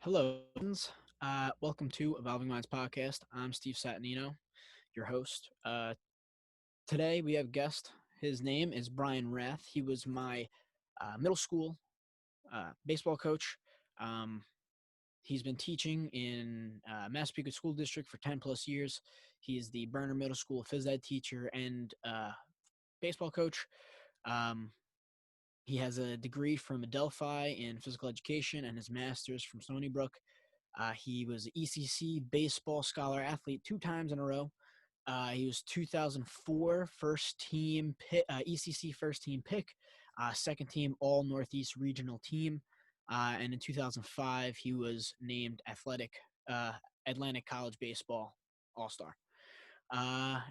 Hello, friends. Welcome to Evolving Minds Podcast. I'm Steve Satinino, your host. Today we have a guest. His name is Brian Rath. He was my middle school baseball coach. Um, he's been teaching in Massapequa School District for 10 plus years. He is the Burner Middle School phys ed teacher and baseball coach. Um, he has a degree from Adelphi in physical education and his master's from Stony Brook. He was ECC baseball scholar athlete 2 times in a row. He was 2004 first team ECC first team pick, second team All Northeast Regional team, and in 2005 he was named Atlantic College Baseball All Star.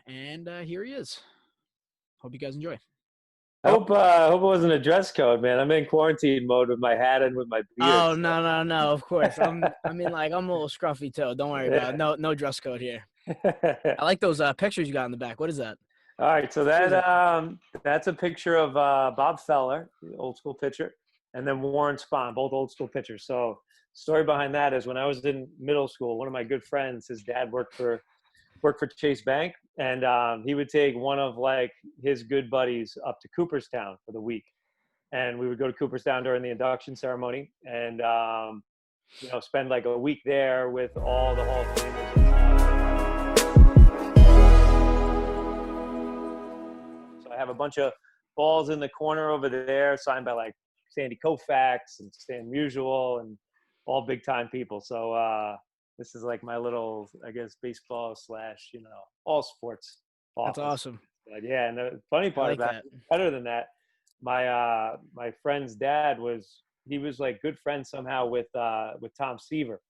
And here he is. Hope you guys enjoy. I hope it wasn't a dress code, man. I'm in quarantine mode with my hat and with my beard. Oh no! Of course, I'm a little scruffy too. Don't worry about it. No dress code here. I like those pictures you got in the back. What is that? All right, so that's a picture of Bob Feller, the old school pitcher, and then Warren Spahn, both old school pitchers. So, story behind that is when I was in middle school, one of my good friends, his dad worked for Chase Bank, and he would take one of like his good buddies up to Cooperstown for the week, and we would go to Cooperstown during the induction ceremony, and spend like a week there with all the Hall of Famers and stuff. So I have a bunch of balls in the corner over there, signed by like Sandy Koufax and Stan Musial and all big time people. So this is like my little, I guess, baseball / all sports office. That's awesome. But yeah, and the funny part about it, better than that, my friend's dad was like good friends somehow with Tom Seaver.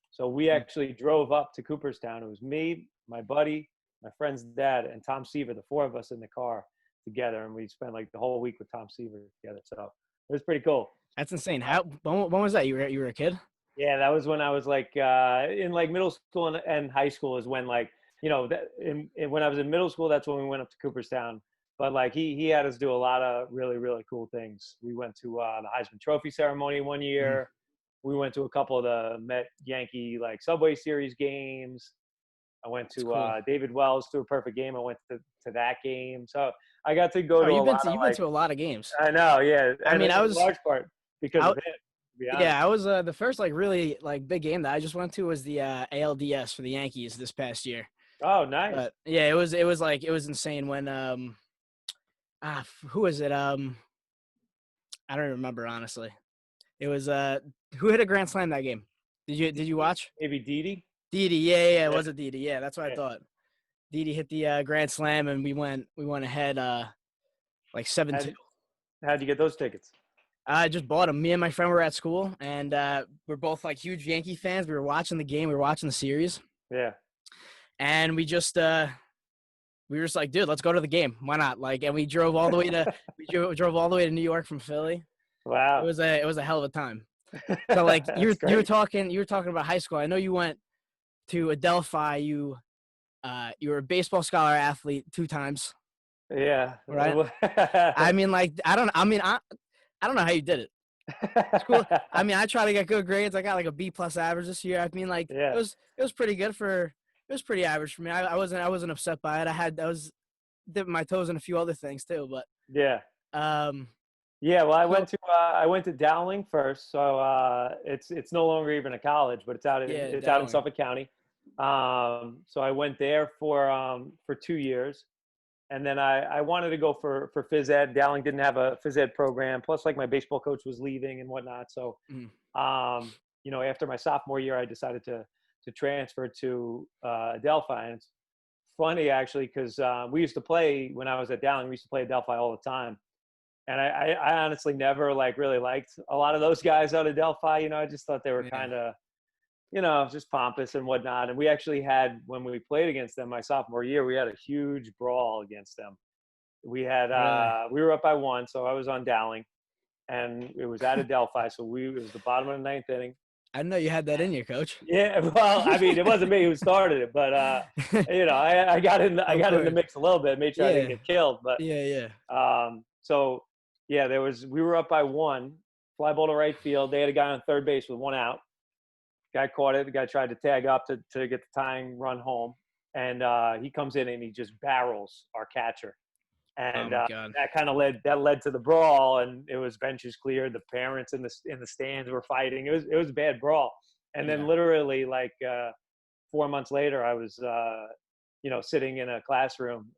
So we actually drove up to Cooperstown. It was me, my buddy, my friend's dad, and Tom Seaver, the four of us in the car together, and we spent like the whole week with Tom Seaver together. So it was pretty cool. That's insane. When was that? You were a kid? Yeah, that was when I was like in like middle school and high school is when like when I was in middle school, that's when we went up to Cooperstown. But like he had us do a lot of really, really cool things. We went to the Heisman Trophy ceremony one year. We went to a couple of the Met Yankee like Subway Series games. I went to cool. David Wells threw a perfect game. I went to that game. So I got to go to you've been to a lot of games. I know, yeah. I mean, I was in large part because of him. Yeah, I was the first like really like big game that I just went to was the ALDS for the Yankees this past year. Oh, nice. But yeah, it was insane when who was it? I don't remember honestly. It was who hit a grand slam that game? Did you watch? Maybe Didi. Didi, yeah, it was a Didi. Yeah, that's what I thought. Didi hit the grand slam and we went ahead like 7-2. How'd you get those tickets? I just bought them. Me and my friend were at school, and we're both like huge Yankee fans. We were watching the game. We were watching the series. Yeah. And we were just like, dude, let's go to the game. Why not? Like, and we drove all the way to drove all the way to New York from Philly. Wow. It was a hell of a time. So like you were talking about high school. I know you went to Adelphi. You were a baseball scholar athlete 2 times. Yeah. Right. I mean, like I don't know how you did it. It's cool. I mean, I try to get good grades. I got like a B+ average this year. I mean, like it was pretty good it was pretty average for me. I wasn't upset by it. I was dipping my toes in a few other things too, but yeah. Yeah, well, I went to Dowling first, so it's no longer even a college, but it's out in Suffolk County. So I went there for 2 years. And then I wanted to go for phys ed. Dowling didn't have a phys ed program. Plus, like my baseball coach was leaving and whatnot. So, after my sophomore year, I decided to transfer to Adelphi. And it's funny actually because we used to play when I was at Dowling. We used to play Adelphi all the time. And I honestly never like really liked a lot of those guys out of Adelphi. I just thought they were kind of just pompous and whatnot. And we actually had, when we played against them my sophomore year, we had a huge brawl against them. We had, we were up by 1, so I was on Dowling, and it was at Adelphi. So it was the bottom of the 9th inning. I didn't know you had that in you, Coach. Yeah, well, I mean, it wasn't me who started it, but I got in the mix a little bit, made sure I didn't get killed. But so we were up by 1, fly ball to right field. They had a guy on third base with 1 out. Guy caught it. The guy tried to tag up to get the tying run home, and he comes in and he just barrels our catcher. Oh And my God. that kind of led to the brawl, and it was benches cleared. The parents in the stands were fighting. It was a bad brawl. And then literally like 4 months later, I was sitting in a classroom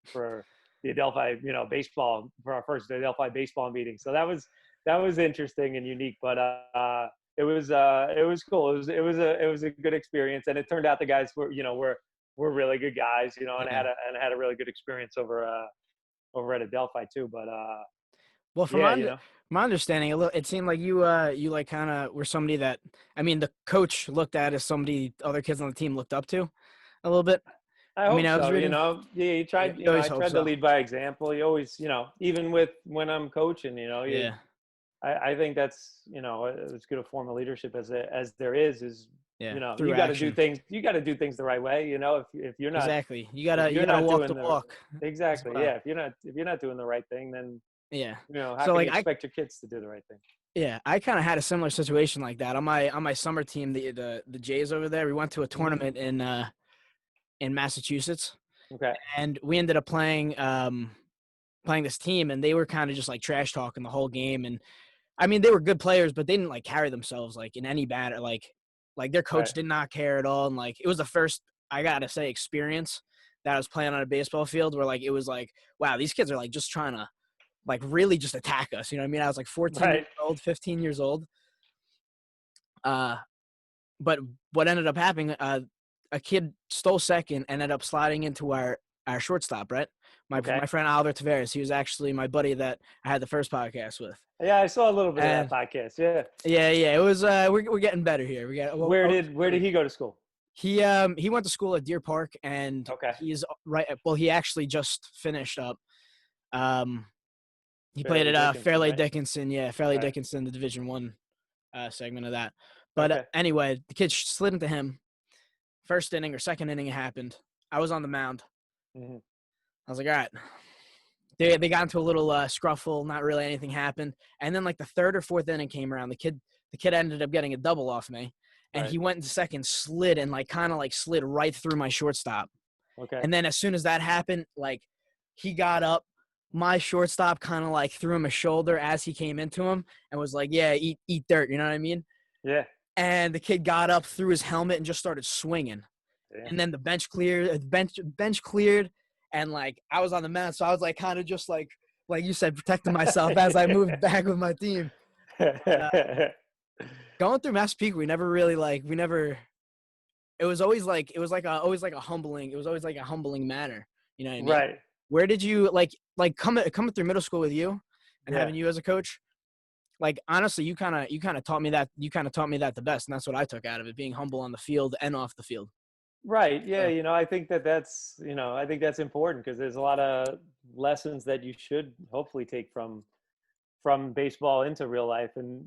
for the Adelphi baseball, for our first Adelphi baseball meeting. So that was interesting and unique, but it was cool. It was a good experience, and it turned out the guys were really good guys, and I had a really good experience over at Adelphi too. But well, from my understanding, it seemed like you like kind of were somebody that, I mean, the coach looked at as somebody other kids on the team looked up to a little bit. I hope mean, I was so. reading, Yeah, you tried. I tried to lead by example. You always, even when I'm coaching, I think that's as good a form of leadership as there is you got to do things. You got to do things the right way. If you're not exactly, you gotta walk the walk. Exactly. Well. Yeah. If you're not doing the right thing, then how so can you expect your kids to do the right thing? Yeah, I kind of had a similar situation like that on my summer team. The Jays over there, we went to a tournament in Massachusetts. Okay. And we ended up playing this team, and they were kind of just like trash talking the whole game. And I mean, they were good players, but they didn't like carry themselves like in any batter. Like their coach did not care at all. And like it was the first, I gotta say, experience that I was playing on a baseball field where like it was like, wow, these kids are like just trying to like really just attack us. You know what I mean? I was like 14 years old, 15 years old. But what ended up happening, a kid stole second, ended up sliding into our shortstop, right? My friend Albert Tavares, he was actually my buddy that I had the first podcast with. Yeah, I saw a little bit of that podcast. Yeah. It was we're getting better here. Where did he go to school? He went to school at Deer Park, and he's right. Well, he actually just finished up. He played at Fairleigh Dickinson. Yeah, Fairleigh Dickinson, the Division I segment of that. But anyway, the kid slid into him. First inning or second inning, it happened. I was on the mound. Mm-hmm. I was like, all right. They got into a little scruffle. Not really anything happened. And then like the third or fourth inning came around. The kid ended up getting a double off me, and he went into second, slid, and like kind of like slid right through my shortstop. Okay. And then as soon as that happened, like he got up. My shortstop kind of like threw him a shoulder as he came into him and was like, yeah, eat dirt. You know what I mean? Yeah. And the kid got up, threw his helmet, and just started swinging. Yeah. And then the bench cleared. Bench cleared, and like I was on the mound, so I was like kind of just like you said, protecting myself as I moved back with my team. Going through Massapequa, we never really It was always like a humbling manner. You know what I mean? Right. Where did you like coming through middle school with you and having you as a coach? Like honestly, you kind of taught me that the best, and that's what I took out of it: being humble on the field and off the field. Right. Yeah. I think that's important because there's a lot of lessons that you should hopefully take from baseball into real life. And,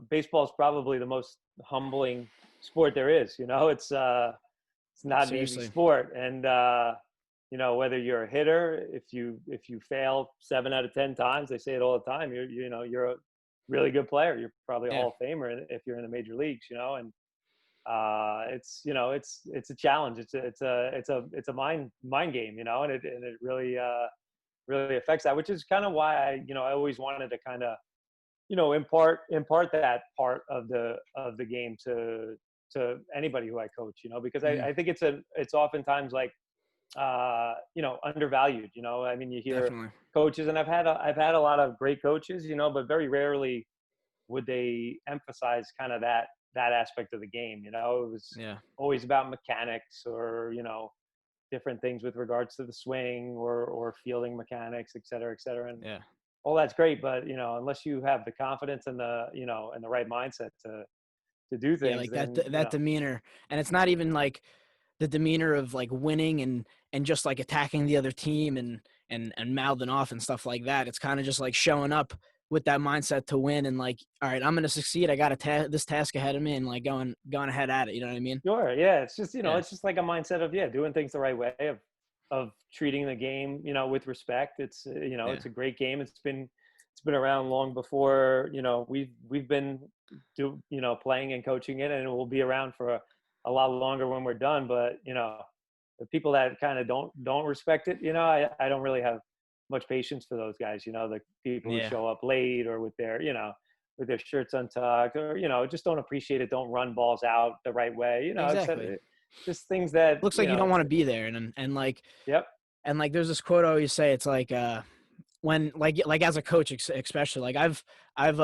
baseball is probably the most humbling sport there is. It's not an easy sport. And, whether you're a hitter, if you fail 7 out of 10 times, they say it all the time, you're a really good player. You're probably a Hall of Famer if you're in the major leagues, and it's a challenge. It's a mind game, and it really affects that, which is kind of why I always wanted to kind of impart that part of the game to anybody who I coach, because I think it's oftentimes like undervalued. I mean, you hear coaches, and I've had a lot of great coaches, but very rarely would they emphasize kind of that aspect of the game. It was always about mechanics or different things with regards to the swing or fielding mechanics, et cetera, and all that's great, but unless you have the confidence and the and the right mindset to do things, that demeanor. And it's not even like the demeanor of like winning and just like attacking the other team and mouthing off and stuff like that. It's kind of just like showing up with that mindset to win and like, all right, I'm going to succeed. I got this task ahead of me and like going ahead at it. You know what I mean? Sure. Yeah. It's just, it's just like a mindset of, doing things the right way, of treating the game, with respect. It's, it's a great game. It's been around long before, we've been playing and coaching it, and it will be around for a lot longer when we're done. But the people that kind of don't respect it, I don't really have much patience for those guys. The people who Yeah. show up late or with their shirts untucked, or just don't appreciate it, don't run balls out the right way. Exactly. Just things that Looks like you don't want to be there, and like, Yep. and like, there's this quote I always say. It's like, when like as a coach, especially, like I've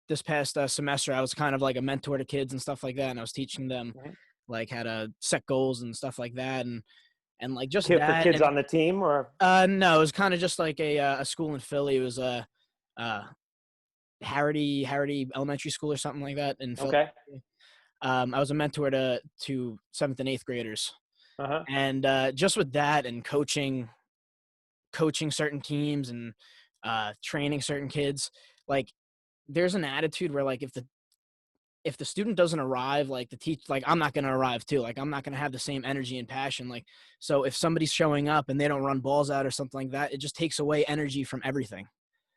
this past semester, I was kind of like a mentor to kids and stuff like that, and I was teaching them Mhm. like how to set goals and stuff like that, and like just For that. kids And on the team, or no, it was kind of just like a school in Philly. It was a Harrity Elementary School or something like that in Philly. okay. I was a mentor to seventh and eighth graders, Uh-huh. and just with that and coaching certain teams and training certain kids, like there's an attitude where like if the student doesn't arrive, like the teach, like I'm not going to arrive too. Like I'm not going to have the same energy and passion. Like, so if somebody's showing up and they don't run balls out or something like that, it just takes away energy from everything.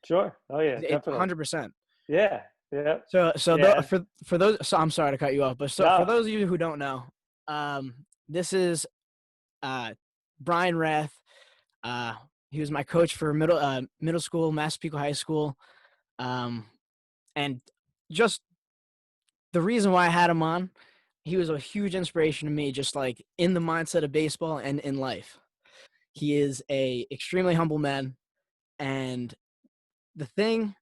Sure. Oh yeah, It definitely. 100%. Yeah. Yeah. So Yeah. for those, so I'm sorry to cut you off, but so for No. those of you who don't know, this is uh, Brian Rath. Uh, he was my coach for middle school, Massapequa High School, um, and just the reason why I had him on, he was a huge inspiration to me, just like in the mindset of baseball and in life. He is a extremely humble man, and the thing,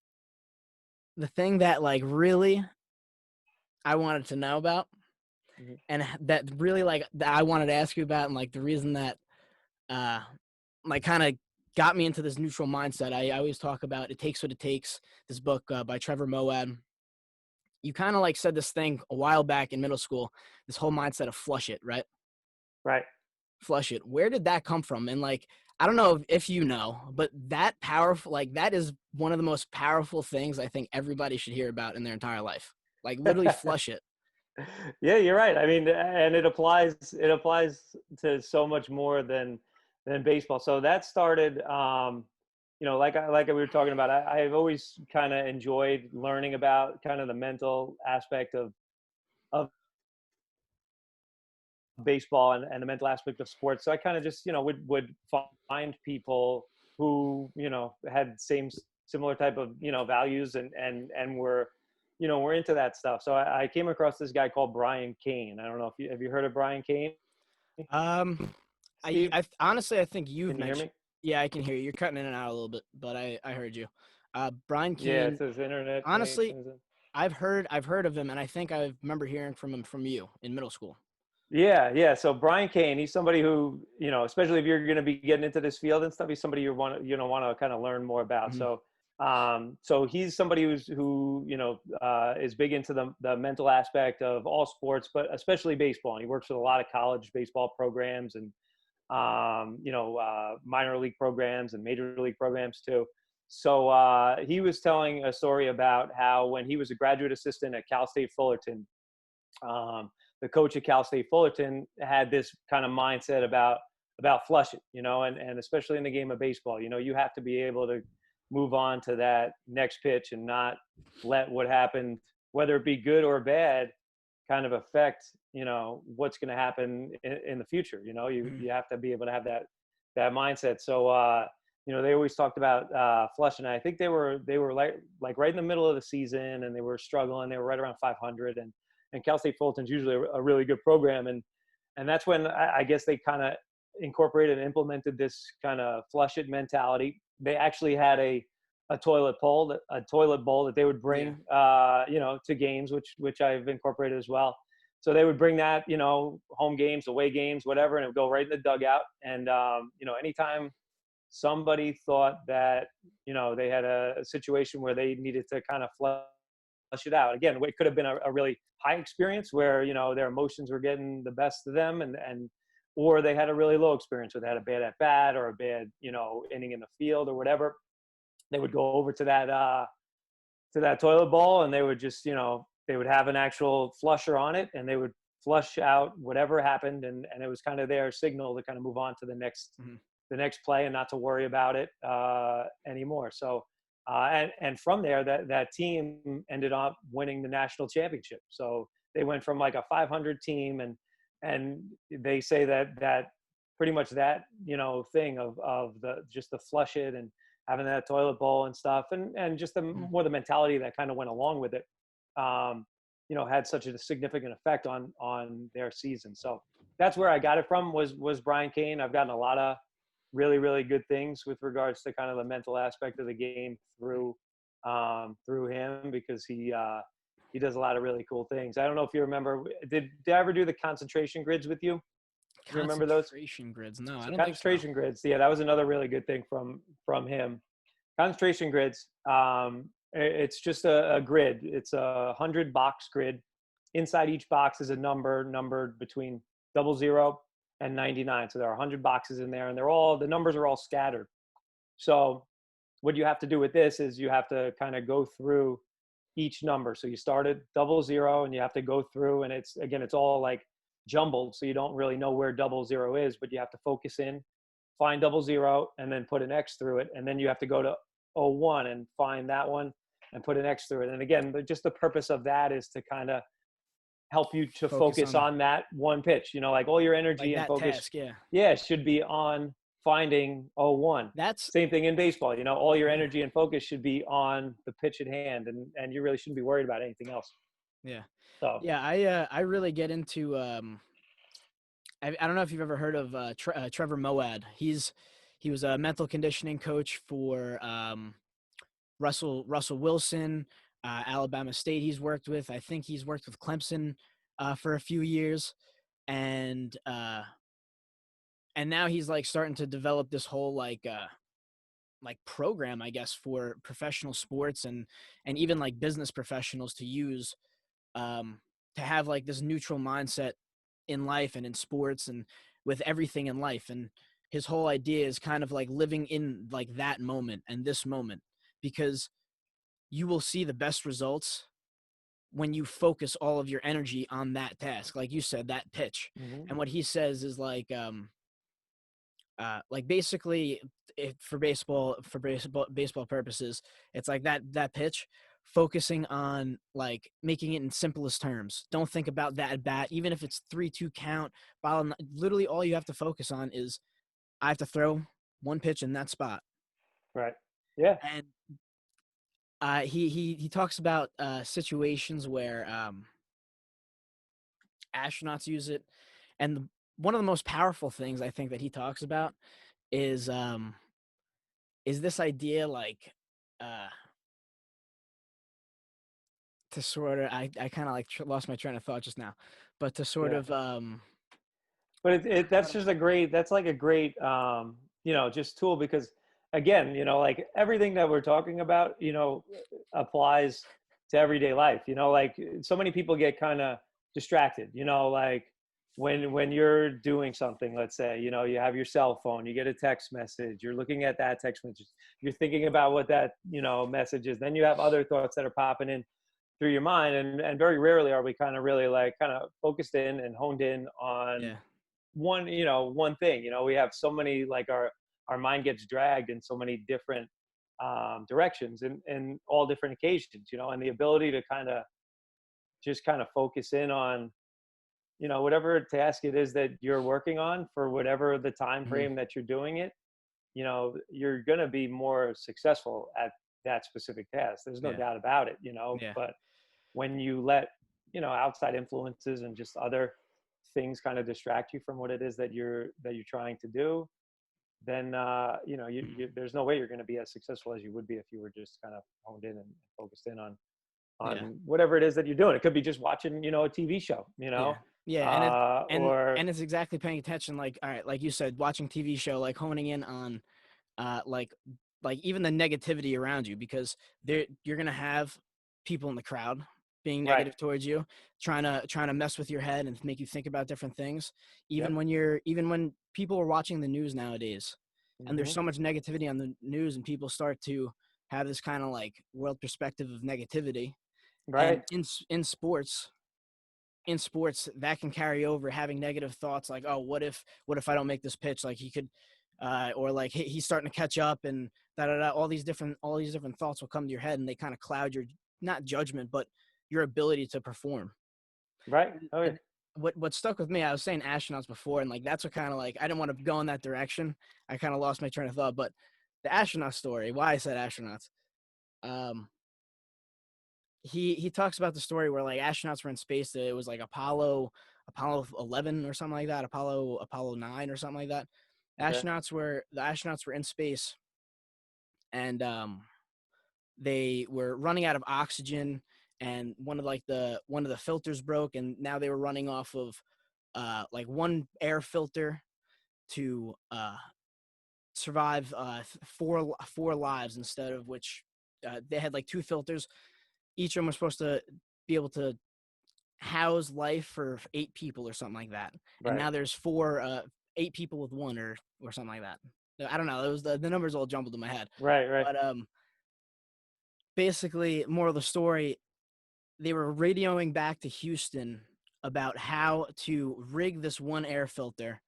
the thing that like really I wanted to know about, Mhm. and that really like that I wanted to ask you about, and like the reason that uh like kind of got me into this neutral mindset. I always talk about It Takes What It Takes, this book by Trevor Moawad. You kind of like said this thing a while back in middle school, this whole mindset of flush it, right? Right. Flush it. Where did that come from? And like, I don't know if you know, but that powerful, like that is one of the most powerful things I think everybody should hear about in their entire life. Like literally flush it. Yeah, you're right. I mean, and it applies to so much more than baseball. So that started, like we were talking about. I've always kind of enjoyed learning about kind of the mental aspect of baseball and the mental aspect of sports. So I kind of just would find people who had similar type of values and were into that stuff. So I came across this guy called Brian Kane. I don't know if you have you heard of Brian Kane, Um, Steve? I honestly, I think you've Can you hear mentioned, me? yeah, I can hear you. You're cutting in and out a little bit, but I heard you. Brian Yeah, it Keane, says internet honestly, connection isn't. I've heard of him, and I think I remember hearing from him from you in middle school. Yeah, yeah. So Brian Kane, he's somebody who, especially if you're going to be getting into this field and stuff, he's somebody you want to kind of learn more about. Hmm. So he's somebody who is big into the mental aspect of all sports, but especially baseball. And he works with a lot of college baseball programs and minor league programs and major league programs too. So he was telling a story about how when he was a graduate assistant at Cal State Fullerton, um, the coach at Cal State Fullerton had this kind of mindset about flush it, and especially in the game of baseball, you have to be able to move on to that next pitch and not let what happened, whether it be good or bad, kind of affect what's going to happen in the future. You Hmm. you have to be able to have that mindset. So they always talked about flushing. I think they were like right in the middle of the season, and they were struggling. They were right around 500, and Cal State Fullerton's usually a really good program, and that's when I guess they kind of incorporated and implemented this kind of flush it mentality. They actually had a toilet bowl that they would Yeah. bring to games, which I've incorporated as well. So they would bring that, home games, away games, whatever, and it would go right in the dugout. And anytime somebody thought that they had a situation where they needed to kind of flush it out. Again, it could have been a really high experience where their emotions were getting the best of them, and or they had a really low experience where they had a bad at bat or a bad inning in the field or whatever. They would go over to that toilet bowl, and they would just they would have an actual flusher on it, and they would flush out whatever happened, and it was kind of their signal to kind of move on to the next Hmm. the next play and not to worry about it anymore. So And from there, that team ended up winning the national championship. So they went from like a 500 team, and they say that pretty much that thing of the flush it and having that toilet bowl and stuff, and just the mentality that kind of went along with it, had such a significant effect on their season. So that's where I got it from, was Brian Cain. I've gotten a lot of really, really good things with regards to kind of the mental aspect of the game through him, because he does a lot of really cool things. I don't know if you remember, did I ever do the concentration grids with you? Do you remember those? Concentration grids? No, I So don't concentration think so. grids. Yeah, that was another really good thing from him. Concentration grids. It's just a grid. It's a 100-box grid. Inside each box is a number numbered between 00 and 99. So there are 100 boxes in there, and the numbers are all scattered. So what you have to do with this is you have to kind of go through each number. So you start at 00, and you have to go through, and it's all like jumbled, so you don't really know where 00 is, but you have to focus in, find 00, and then put an X through it, and then you have to go to 01 and find that one and put an X through it. And again, just the purpose of that is to kind of help you to focus on that one pitch. Like all your energy like and that focus, task, yeah, should be on finding 01. That's same thing in baseball. All your energy and focus should be on the pitch at hand, and you really shouldn't be worried about anything else. Yeah. So yeah, I really get into I don't know if you've ever heard of Trevor Moad. He was a mental conditioning coach for Russell Wilson, Alabama State. He's worked with. I think he's worked with Clemson for a few years, and now he's like starting to develop this whole like program, I guess, for professional sports and even like business professionals to use, to have like this neutral mindset in life and in sports and with everything in life. And his whole idea is kind of like living in like that moment and this moment, because you will see the best results when you focus all of your energy on that task, like you said, that pitch. And what he says is like basically, for baseball purposes, it's like that pitch, focusing on like making it in simplest terms. Don't think about that at bat, even if it's 3-2 count. Literally all you have to focus on is, I have to throw one pitch in that spot. Right. Yeah. And he talks about situations where astronauts use it, and one of the most powerful things I think that he talks about is this idea, like to sort of, I kind of like lost my train of thought just now, but to sort of but that's just that's like a great just tool, because again, like everything that we're talking about, applies to everyday life. Like so many people get kind of distracted, like when you're doing something, let's say, you have your cell phone, you get a text message, you're looking at that text message, you're thinking about what that, message is. Then you have other thoughts that are popping in through your mind. And very rarely are we kind of really like kind of focused in and honed in on one thing. We have so many, like our mind gets dragged in so many different directions and all different occasions, and the ability to kind of focus in on, whatever task it is that you're working on for whatever the time frame that you're doing it, you're going to be more successful at that specific task. There's no doubt about it, but when you let, outside influences and just other things kind of distract you from what it is that you're trying to do, then, there's no way you're going to be as successful as you would be if you were just kind of honed in and focused in on whatever it is that you're doing. It could be just watching, a TV show, and it's exactly paying attention. Like, all right, like you said, watching TV show, like honing in on, like even the negativity around you, because you're going to have people in the crowd being negative towards you, trying to mess with your head and make you think about different things. Even when people are watching the news nowadays, and there's so much negativity on the news, and people start to have this kind of like world perspective of negativity. Right. And in sports, that can carry over, having negative thoughts like, oh, what if I don't make this pitch? Like he could, or like he's starting to catch up, and all these different thoughts will come to your head, and they kind of cloud your, not judgment, but your ability to perform. Right. Oh, yeah. And what stuck with me, I was saying astronauts before, and like that's what kind of like, I didn't want to go in that direction. I kind of lost my train of thought, but the astronaut story, why I said astronauts, he talks about the story where like astronauts were in space. It was like Apollo 11 or something like that, Apollo 9 or something like that. Okay. The astronauts were in space, and they were running out of oxygen, and one of the filters broke, and now they were running off of like one air filter to survive four lives, instead of which they had like two filters. Each of them was supposed to be able to house life for 8 people or something like that. And Right. now there's 8 people with one, or something like that. I don't know. It was the numbers all jumbled in my head. Right. Right. But basically, moral of the story, they were radioing back to Houston about how to rig this one air filter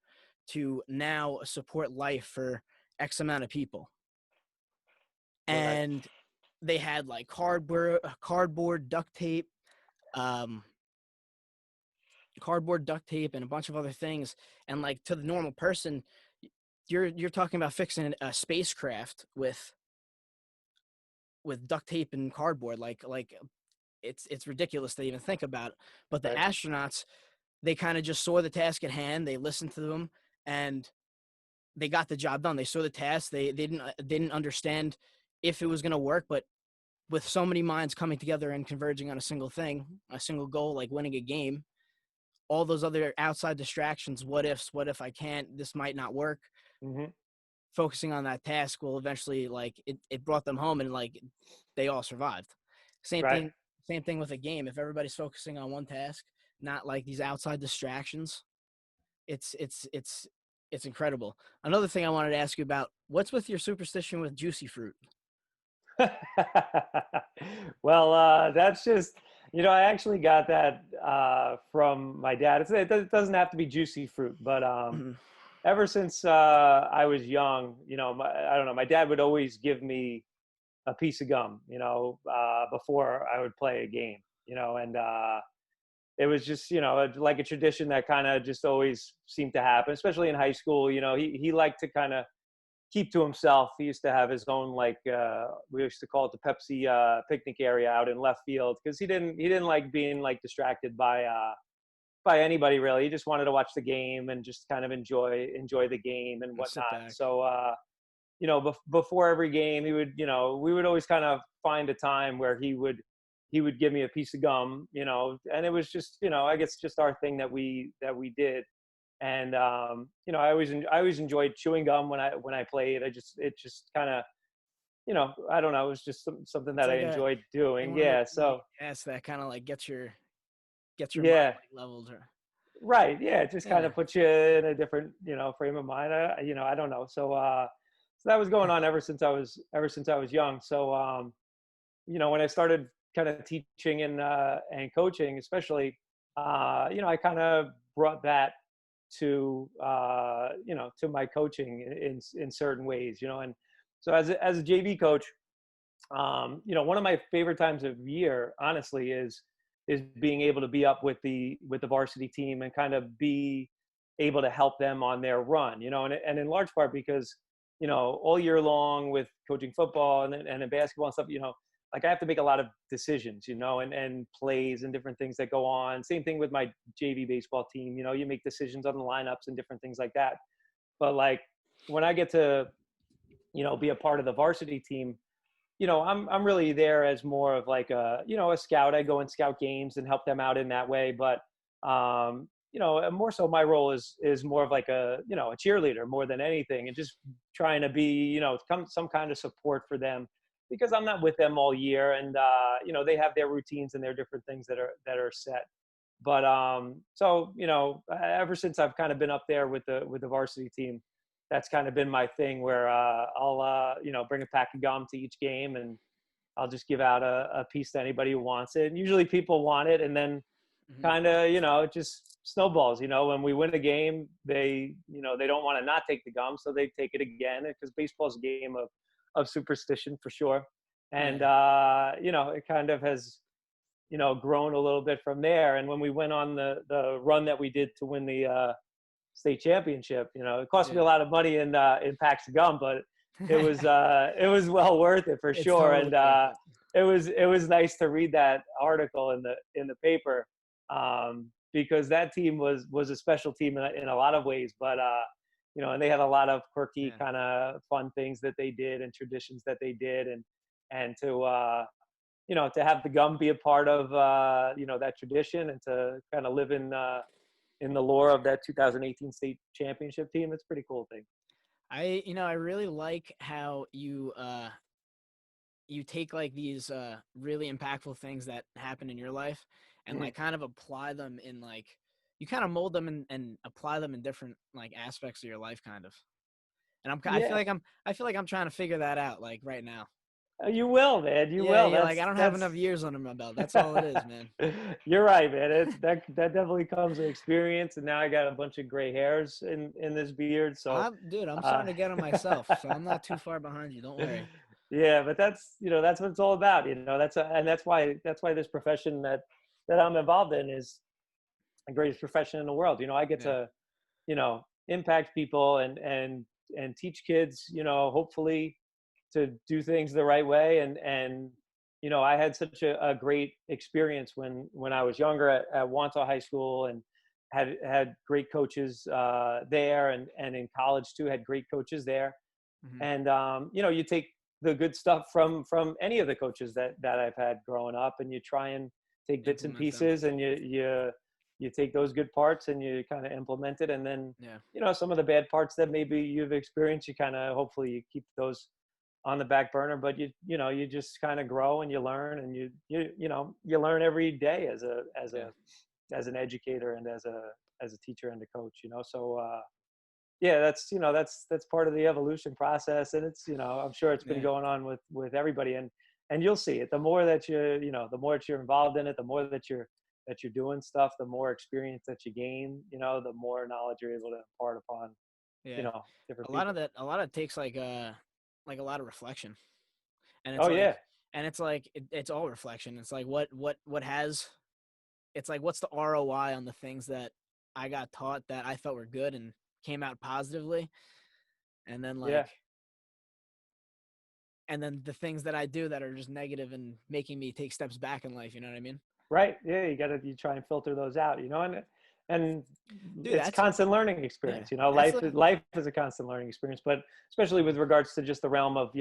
to now support life for X amount of people. Right. And they had like cardboard duct tape, and a bunch of other things. And like, to the normal person, you're talking about fixing a spacecraft with duct tape and cardboard. Like it's ridiculous to even think about. But the Right. astronauts, they kind of just saw the task at hand. They listened to them, and they got the job done. They saw the task. They didn't understand if it was going to work, but with so many minds coming together and converging on a single thing, a single goal, like winning a game, all those other outside distractions, what if I can't, this might not work, Mm-hmm. focusing on that task will eventually, like, it brought them home, and like they all survived. Same Right. thing with a game. If everybody's focusing on one task, not like these outside distractions, it's incredible. Another thing I wanted to ask you about, what's with your superstition with juicy fruit? Well, that's just, I actually got that from my dad. It doesn't have to be juicy fruit, but Mhm. ever since I was young, I don't know, my dad would always give me a piece of gum, before I would play a game, and it was just, like a tradition that kind of just always seemed to happen, especially in high school. He liked to kind of keep to himself. He used to have his own, like, we used to call it the Pepsi picnic area out in left field, because he didn't like being like distracted by anybody really. He just wanted to watch the game and just kind of enjoy the game and And sit whatnot. back. So before every game, we would always kind of find a time where he would give me a piece of gum, and it was just, I guess just our thing that we did. And I always enjoyed chewing gum when I played. It just kind of, I don't know, it was just something It's that I like enjoyed doing. one of those Yeah. So yes, that kind of like gets your mind yeah. like leveled. Or Right. Yeah. It just kind yeah. of puts you in a different, frame of mind. I don't know. So that was going on ever since I was young. So when I started kind of teaching and coaching, especially, I kind of brought that to my coaching in certain ways, and so as a JV coach, one of my favorite times of year, honestly, is being able to be up with the varsity team and kind of be able to help them on their run, and in large part because, all year long with coaching football and in basketball and stuff, like I have to make a lot of decisions, and plays and different things that go on. Same thing with my JV baseball team. You make decisions on the lineups and different things like that. But like when I get to, be a part of the varsity team, I'm really there as more of like a scout. I go and scout games and help them out in that way. But more so my role is more of like a cheerleader more than anything, and just trying to be, some kind of support for them, because I'm not with them all year, and they have their routines and their different things that are set. But so ever since I've kind of been up there with the varsity team, that's kind of been my thing, where I'll bring a pack of gum to each game, and I'll just give out a piece to anybody who wants it. And usually people want it, and then Mm-hmm. kind of, it just snowballs. When we win a game, they don't want to not take the gum, so they take it again, because baseball's a game of superstition for sure. And Yeah. it kind of has grown a little bit from there. And when we went on the run that we did to win the state championship, it cost me a lot of money in packs of gum, but it was well worth it for It's sure. totally And worth it. it was nice to read that article in the paper, because that team was a special team in a lot of ways. But and they had a lot of quirky Yeah. kind of fun things that they did and traditions that they did, and to have the gum be a part of that tradition, and to kind of live in the lore of that 2018 state championship team. It's a pretty cool thing. I really like how you take like these really impactful things that happen in your life and Mhm. like kind of apply them in like you kind of mold them and apply them in different like aspects of your life kind of. And Yeah, I feel like I'm trying to figure that out like right now. you will, man. You Yeah, will. yeah, like I That's don't have enough that's. years under my belt. That's all it is, man. You're right, man. That definitely comes with experience, and now I got a bunch of gray hairs in this beard. So, I'm uh, starting to get on myself, so I'm not too far behind you. Don't worry. yeah, but that's what it's all about. And that's why this profession that I'm involved in is the greatest profession in the world. I get Yeah. to impact people and teach kids, hopefully to do things the right way. And I had such a great experience when I was younger at Wantagh High School, and had great coaches there, and in college too had great coaches there. Hmm. And you take the good stuff from any of the coaches that I've had growing up, and you try and take bits and Implement them. pieces, and you take those good parts and you kind of implement it. And then Yeah. some of the bad parts that maybe you've experienced, you kind of hopefully you keep those on the back burner. But you just kind of grow and you learn, and you learn every day Yeah. as an educator, and as a teacher and a coach. So yeah, that's part of the evolution process. And it's I'm sure it's been Yeah. going on with everybody. And you'll see it, the more that the more that you're involved in it, the more that you're doing stuff, the more experience that you gain, the more knowledge you're able to impart upon Yeah. different people. A lot of it takes like a lot of reflection. And Oh yeah. it's like it's all reflection. It's like what has it's like what's the ROI on the things that I got taught that I felt were good and came out positively, and then Yeah. the things that I do that are just negative and making me take steps back in life. You know what I mean? Right. Yeah, you try and filter those out, and Dude, it's that's constant learning yeah. experience. That's Life is a constant learning experience, but especially with regards to just the realm of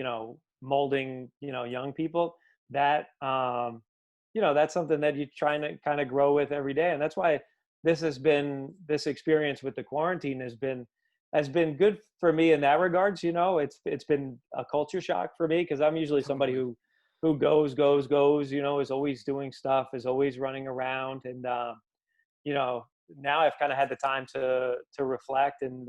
molding young people. That that's something that you're trying to kind of grow with every day. And that's why this experience with the quarantine has been good for me in that regards. It's been a culture shock for me, because I'm usually somebody totally. who goes, is always doing stuff, is always running around. And you know now I've kind of had the time to reflect, and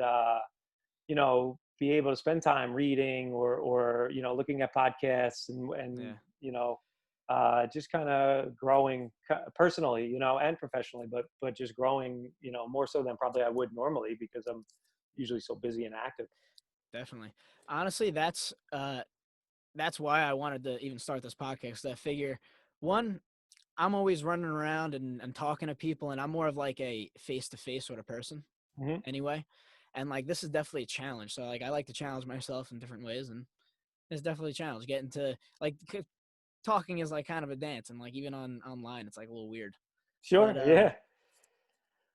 be able to spend time reading, or looking at podcasts, and Yeah. just kind of growing personally, and professionally, but just growing, more so than probably I would normally, because I'm usually so busy and active. Definitely. Honestly, that's why I wanted to even start this podcast. I figure, one, I'm always running around and talking to people, and I'm more of like a face to face sort of person Hmm. anyway. And like this is definitely a challenge. So like I like to challenge myself in different ways, and it's definitely a challenge. Getting to like talking is like kind of a dance, and like even online, it's like a little weird. But Sure. Yeah.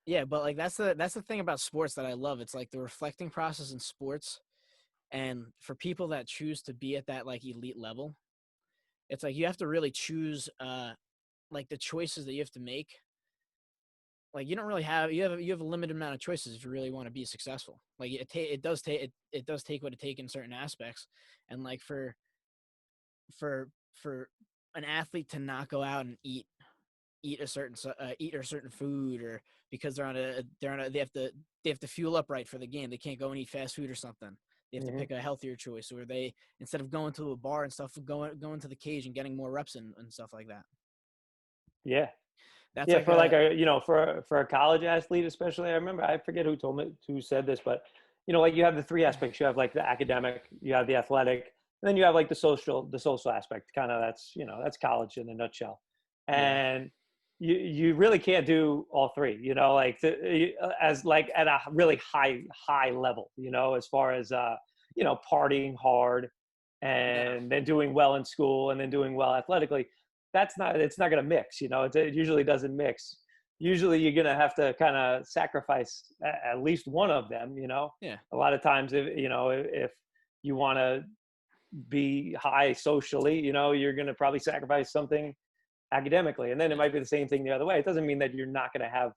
yeah, but like that's the thing about sports that I love. It's like the reflecting process in sports, and for people that choose to be at that like elite level, it's like you have to really choose like the choices that you have to make. Like you don't really have you have a limited amount of choices if you really want to be successful. Like it does take what it take in certain aspects, and like for an athlete to not go out and eat a certain food, or because they have to fuel up right for the game. They can't go and eat fast food or something. They have to Hmm. pick a healthier choice, or they instead of going to a bar and stuff, going to the cage and getting more reps and stuff like that. Yeah. That's Yeah, like for like a a, for a college athlete, especially, I forget who said this, but like you have the three aspects. You have like the academic, you have the athletic, and then you have like the social aspect. Kind of that's college in a nutshell. yeah. And you really can't do all three, like as like at a really high level, as far as partying hard No. and then doing well in school and then doing well athletically. It's not going to mix, it usually doesn't mix. Usually you're going to have to kind of sacrifice at least one of them. Yeah. A lot of times, if you want to be high socially, you're going to probably sacrifice something academically, and then it Yeah. might be the same thing the other way. It doesn't mean that you're not going to have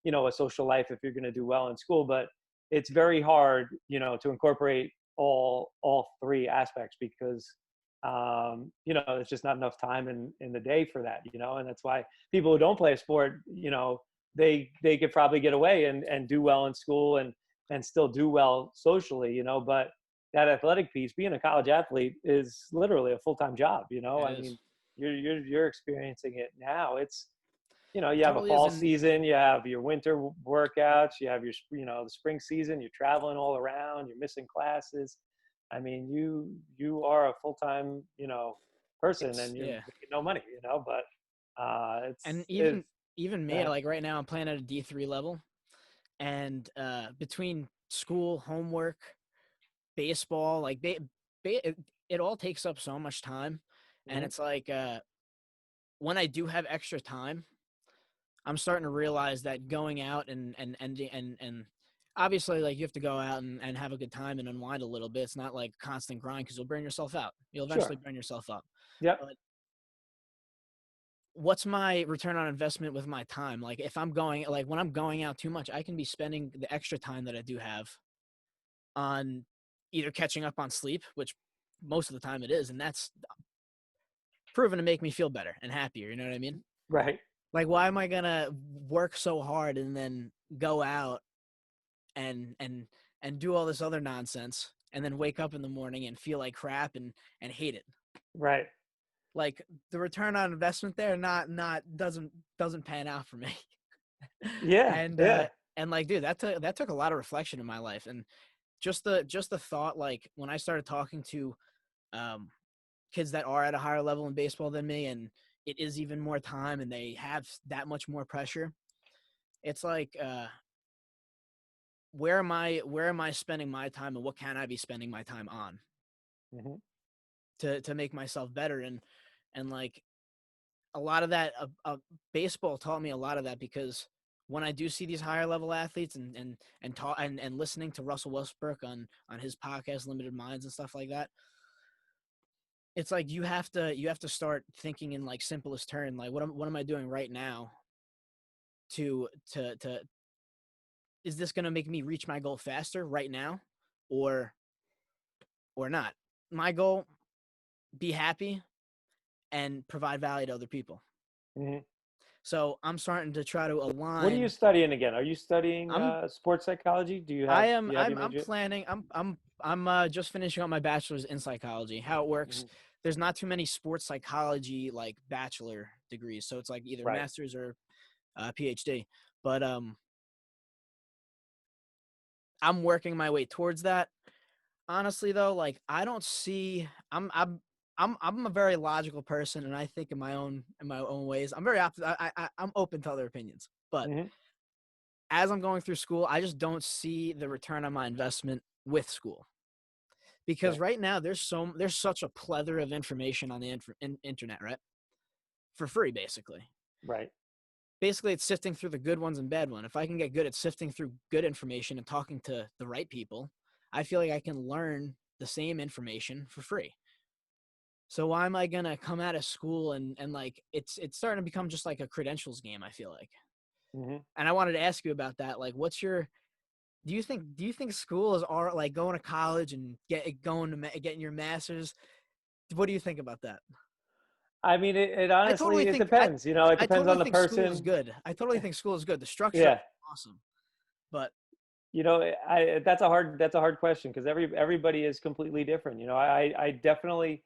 a social life if you're going to do well in school, but it's very hard to incorporate all three aspects, because there's just not enough time in the day for that, and that's why people who don't play a sport, they could probably get away and do well in school and still do well socially, but that athletic piece, being a college athlete, is literally a full-time job. It I is. mean, you're experiencing it now. It's you have a Totally is. fall And season, you have your winter workouts, you have your the spring season, you're traveling all around, you're missing classes. I mean, you are a full-time person, it's and you're yeah. making no money, but And it's even me, like right now I'm playing at a D3 level, and between school, homework, baseball, like it all takes up so much time. And mhm, it's like when I do have extra time, I'm starting to realize that going out and obviously, like, you have to go out and have a good time and unwind a little bit. It's not like constant grind, because you'll burn yourself out. You'll eventually sure, burn yourself up. yep, But what's my return on investment with my time? Like, if I'm going, like, when I'm going out too much, I can be spending the extra time that I do have on either catching up on sleep, which most of the time it is, and that's proven to make me feel better and happier. You know what I mean? right, Like, why am I gonna work so hard and then go out and and and do all this other nonsense and then wake up in the morning and feel like crap and hate it? right, Like, the return on investment there not doesn't pan out for me. yeah, and uh yeah, and like, dude, that took a lot of reflection in my life, and just the thought, like, when I started talking to um kids that are at a higher level in baseball than me, and it is even more time and they have that much more pressure. It's like, where am I spending my time, and what can I be spending my time on hmm to make myself better? And like, a lot of that, baseball taught me a lot of that, because when I do see these higher level athletes and listening to Russell Westbrook on his podcast Limited Minds and stuff like that, it's like you have to start thinking in, like, simplest term, like, what am I doing right now to is this going to make me reach my goal faster right now, or not? My goal: be happy and provide value to other people. hmm So I'm starting to try to What are you align. studying again? Are you studying I'm sports psychology? I Do am you have your I'm major? planning. I'm just finishing up my bachelor's in psychology. How it works: Mhm. there's not too many sports psychology, like, bachelor degrees, so it's like either Right. master's or PhD. But I'm working my way towards that. Honestly, though, like, I don't see. I'm a very logical person, and I think in my own ways. I'm very I'm open to other opinions, but hmm as I'm going through school, I just don't see the return on my investment with school, because Okay. right now there's such a plethora of information on the internet, right? For free, basically. Right. Basically, it's sifting through the good ones and bad ones. If I can get good at sifting through good information and talking to the right people, I feel like I can learn the same information for free. So why am I gonna come out of school and like, it's starting to become just like a credentials game, I feel like. hmm And I wanted to ask you about that. Like, what's your do you think schools are like going to college and getting your masters? What do you think about that? I mean, it I totally honestly, it think depends. It I depends totally on the think school is person. good. I totally think school is good. The structure Yeah. is awesome. But That's a hard question, because everybody is completely different. I definitely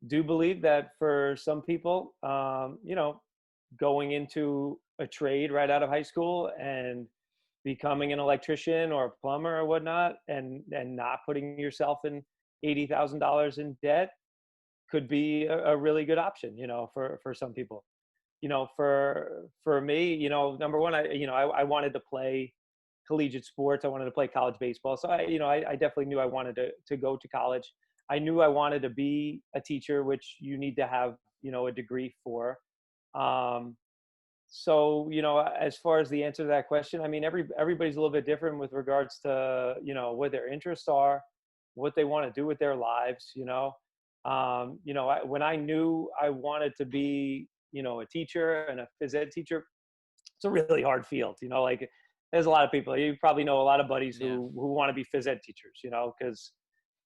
do believe that for some people, going into a trade right out of high school and becoming an electrician or a plumber or whatnot, and not putting yourself in $80,000 in debt could be a really good option, for some people. For me, number one, I wanted to play collegiate sports. I wanted to play college baseball. So I definitely knew I wanted to go to college. I knew I wanted to be a teacher, which you need to have, a degree for. Um, so, as far as the answer to that question, I mean, everybody's a little bit different with regards to, what their interests are, what they want to do with their lives. When I knew I wanted to be, a teacher and a phys ed teacher, it's a really hard field. Like there's a lot of people, you probably know a lot of buddies who want to be phys ed teachers, because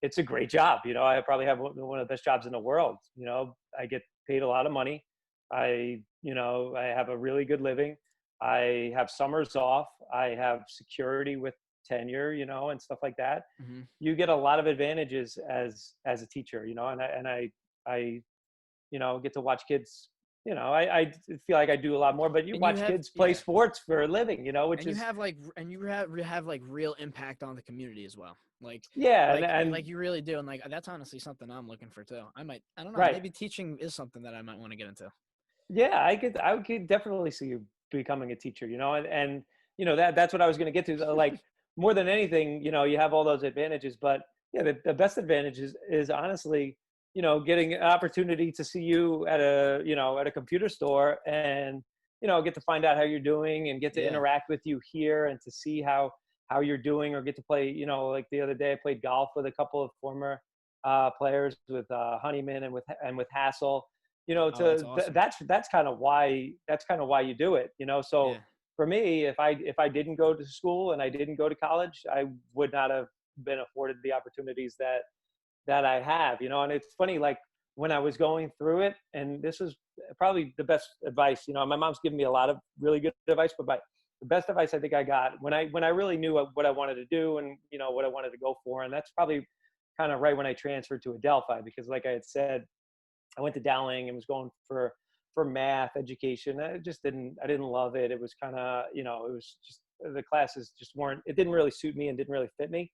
it's a great job. I probably have one of the best jobs in the world. I get paid a lot of money. I have a really good living. I have summers off. I have security with tenure, and stuff like that. Mm-hmm. You get a lot of advantages as a teacher, and I get to watch kids. I feel like I do a lot more, but you watch kids play sports for a living, which you have like real impact on the community as well. Like, and you really do. And like, that's honestly something I'm looking for too. I don't know, right. Maybe teaching is something that I might want to get into. Yeah, I could definitely see you becoming a teacher, and that's what I was going to get to. Like more than anything, you have all those advantages, but yeah, the best advantage is honestly, getting an opportunity to see you at a computer store and, get to find out how you're doing and get to interact with you here and to see how you're doing, or get to play, like the other day I played golf with a couple of former players, with Honeyman and with Hassel. That's awesome. That's kind of why you do it. So for me, if I didn't go to school and I didn't go to college, I would not have been afforded the opportunities that I have. And it's funny, like when I was going through it, and this is probably the best advice. My mom's given me a lot of really good advice, but the best advice I think I got when I really knew what I wanted to do and what I wanted to go for, and that's probably kind of right when I transferred to Adelphi, because like I had said, I went to Dowling and was going for math education. I didn't love it. It was kind of, it was just, the classes just it didn't really suit me and didn't really fit me.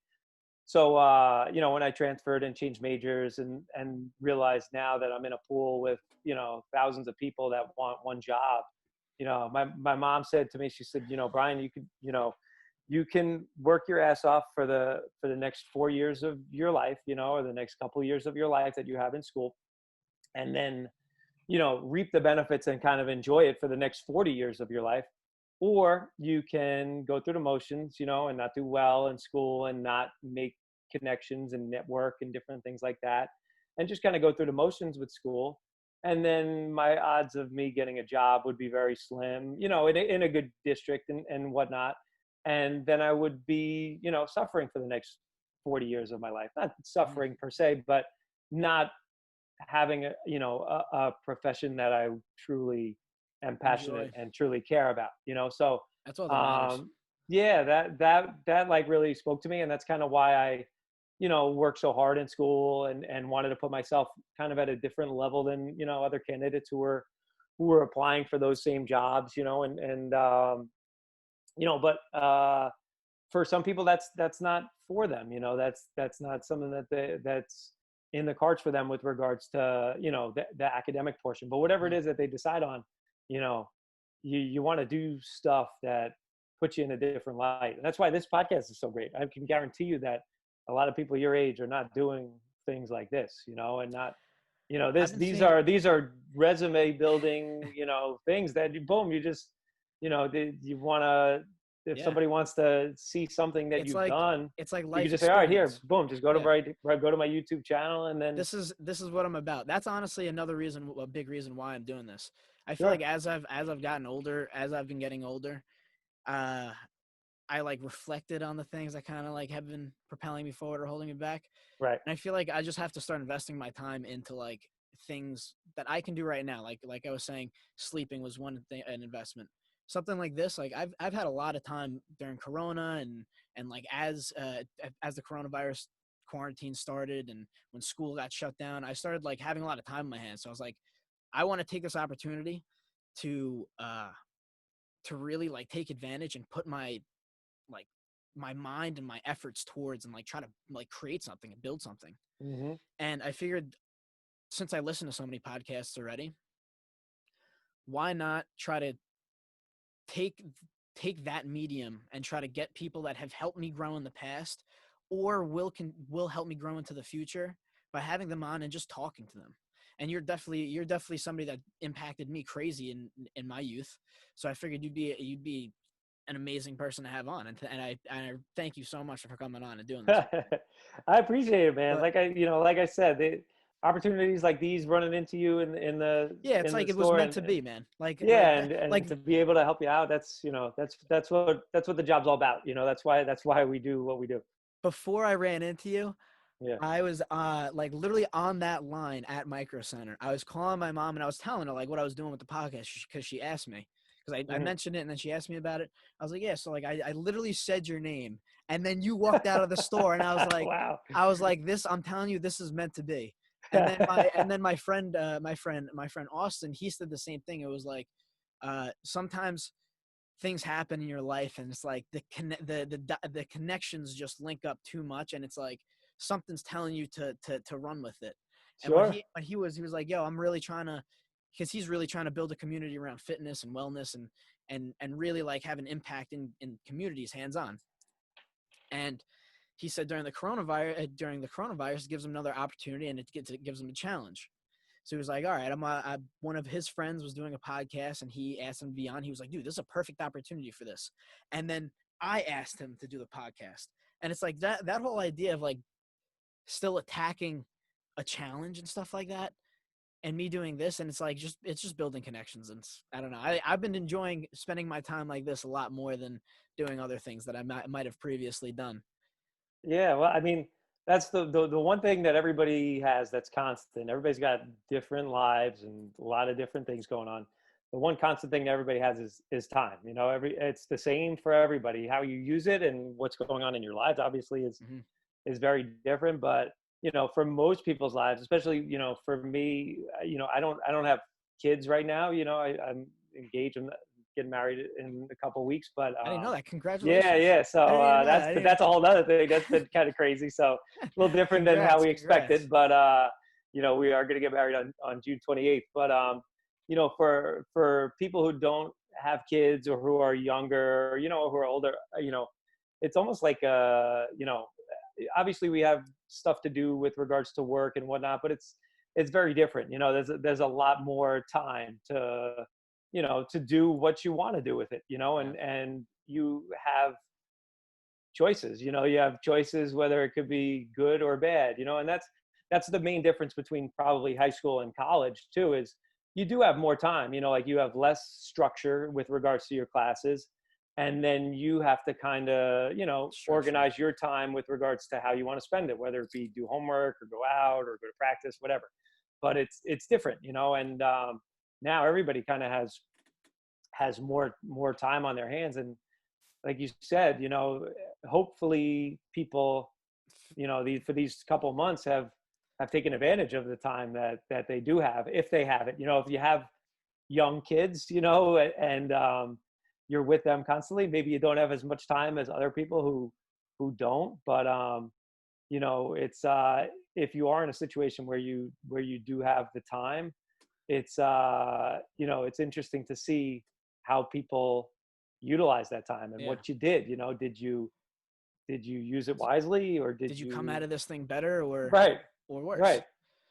So, when I transferred and changed majors and realized now that I'm in a pool with, thousands of people that want one job, my mom said to me, she said, Brian, you can work your ass off for the next 4 years of your life, or the next couple of years of your life that you have in school, and then, reap the benefits and kind of enjoy it for the next 40 years of your life. Or you can go through the motions, and not do well in school and not make connections and network and different things like that, and just kind of go through the motions with school. And then my odds of me getting a job would be very slim, in a good district and whatnot. And then I would be, suffering for the next 40 years of my life. Not suffering per se, but not having a profession that I truly am passionate and truly care about, so that's all that matters. that like really spoke to me, and that's kind of why I worked so hard in school and wanted to put myself kind of at a different level than other candidates who were applying for those same jobs, but for some people that's not for them, that's not something that's in the cards for them with regards to the academic portion. But whatever it is that they decide on, you want to do stuff that puts you in a different light. And that's why this podcast is so great. I can guarantee you that a lot of people your age are not doing things like this, and not these are resume building things that boom, you just you want to, if somebody wants to see something that you've done, it's like life you can just say, all right, here, boom, just go to go to my YouTube channel, and then this is what I'm about. That's honestly a big reason why I'm doing this. I feel like as I've gotten older, as I've been getting older, I like reflected on the things that kind of like have been propelling me forward or holding me back. Right. And I feel like I just have to start investing my time into like things that I can do right now. Like I was saying, sleeping was one thing, an investment. Something like this, like I've had a lot of time during Corona and like as the coronavirus quarantine started and when school got shut down, I started like having a lot of time in my hands. So I was like, I want to take this opportunity to really like take advantage and put like my mind and my efforts towards and like try to like create something and build something. Mm-hmm. And I figured, since I listen to so many podcasts already, why not try to take that medium and try to get people that have helped me grow in the past or will help me grow into the future by having them on and just talking to them. And you're definitely somebody that impacted me crazy in my youth. So I figured you'd be an amazing person to have on, and I thank you so much for coming on and doing this. I appreciate it, man. But Like I said, opportunities like these running into you yeah, it's in the like it was store, meant to be, man. yeah, and Like to be able to help you out, that's what the job's all about. That's why we do what we do. before I ran into you, Yeah. I was like literally on that line at Micro Center. I was calling my mom and I was telling her like what I was doing with the podcast because she asked me, because I Hmm. mentioned it and then she asked me about it. I was like, yeah. So like I literally said your name and then you walked out of the store and Wow. I was like, this, I'm telling you, this is meant to be. And then my friend Austin, he said the same thing. It was like sometimes things happen in your life and it's like the connections just link up too much and it's like something's telling you to run with it. And Sure. when he was like, yo, I'm really trying to, because he's really trying to build a community around fitness and wellness and really like have an impact in communities hands on. And he said during the coronavirus it gives him another opportunity and it gives him a challenge. So he was like, all right, one of his friends was doing a podcast and he asked him to be on. He was like, dude, this is a perfect opportunity for this. And then I asked him to do the podcast. And it's like that whole idea of like still attacking a challenge and stuff like that and me doing this. And it's like, it's just building connections. And I don't know. I've been enjoying spending my time like this a lot more than doing other things that I might have previously done. Yeah, well, I mean, that's the one thing that everybody has that's constant. Everybody's got different lives and a lot of different things going on. The one constant thing that everybody has is time. It's the same for everybody. How you use it and what's going on in your lives obviously Mm-hmm. is very different. But for most people's lives, especially for me, I don't have kids right now. I'm engaged. I'm getting married in a couple of weeks, but I didn't know that. yeah, Congratulations. yeah. I So didn't even know that. that's a whole other thing. That's been kind of crazy. So a little different than how we Congrats. expected, but we are going to get married on June 28th. But for people who don't have kids or who are younger, who are older, it's almost like obviously we have stuff to do with regards to work and whatnot, but it's very different. There's a lot more time to do what you want to do with it, Yeah. and you have choices. You have choices whether it could be good or bad, and that's the main difference between probably high school and college too, is you do have more time. Like you have less structure with regards to your classes, and then you have to kind of Structure. organize your time with regards to how you want to spend it, whether it be do homework or go out or go to practice, whatever. But it's different, and now everybody kind of has more time on their hands. And like you said, hopefully people, for these couple months have taken advantage of the time that they do have, if they have it. If you have young kids, and you're with them constantly, maybe you don't have as much time as other people who don't. But it's if you are in a situation where you do have the time, it's interesting to see how people utilize that time and Yeah. what you did. Did you use it wisely, or did Did you come out you? of this thing better Right. or worse? Right.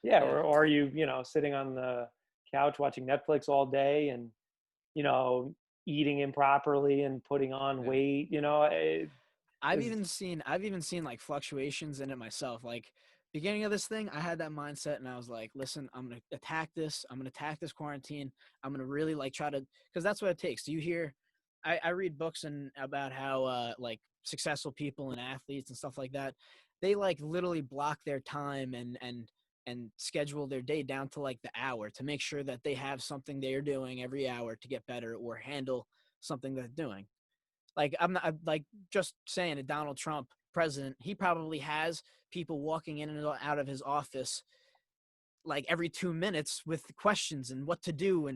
Yeah. Yeah. Or are you sitting on the couch watching Netflix all day and you know eating improperly and putting on Yeah. weight? Is I've even seen like fluctuations in it myself. Like beginning of this thing, I had that mindset and I was like, listen, I'm gonna attack this. I'm gonna attack this quarantine. I'm gonna really like try to, because that's what it takes. Do you hear? I read books and about how like successful people and athletes and stuff like that, they like literally block their time and schedule their day down to like the hour to make sure that they have something they're doing every hour to get better or handle something that they're doing. Like I'm like just saying that Donald Trump, president, he probably has people walking in and out of his office like every 2 minutes with questions and what to do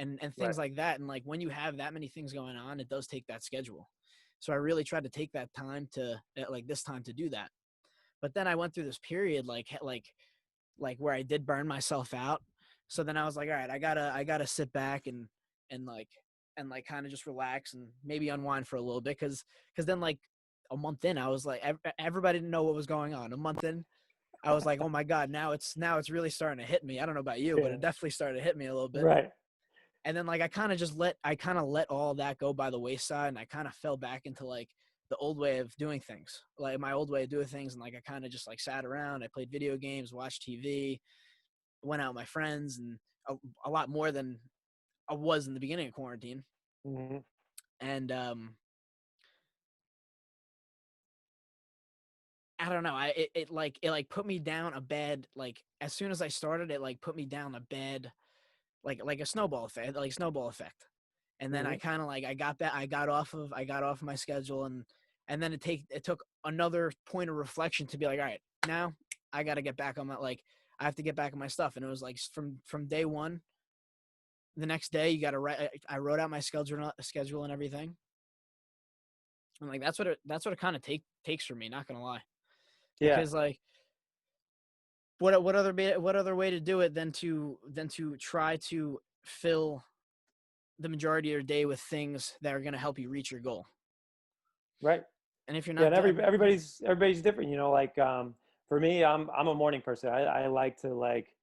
and Right. things like that. And like when you have that many things going on, it does take that schedule. So I really tried to take that time to like this time to do that. But then I went through this period like where I did burn myself out. So then I was like, all right, I gotta sit back and like kind of just relax and maybe unwind for a little bit because then like a month in I was like everybody didn't know what was going on. A month in I was like, oh my god, now it's really starting to hit me. I don't know about you, but Yeah. it definitely started to hit me a little bit. Right. And then like I kind of let all that go by the wayside, and I kind of fell back into like the old way of doing things, like my old way of doing things. And like I kind of just like sat around, I played video games, watched TV, went out with my friends, and a lot more than I was in the beginning of quarantine. Mm-hmm. And I don't know, it put me down a bad, like as soon as I started, it like put me down a bad, like a snowball effect. And then I Mm-hmm. kind of like I got off my schedule, and then it took another point of reflection to be like, all right, now I got to get back on my, like I have to get back on my stuff. And it was like from day one, the next day you got to write. I wrote out my schedule and everything. And like that's what it kind of takes for me. Not gonna lie, Yeah. because like what other way to do it than to try to fill the majority of your day with things that are going to help you reach your goal. Right. And if you're Yeah. not And doing, everybody's different. Like for me, I'm a morning person. I like to like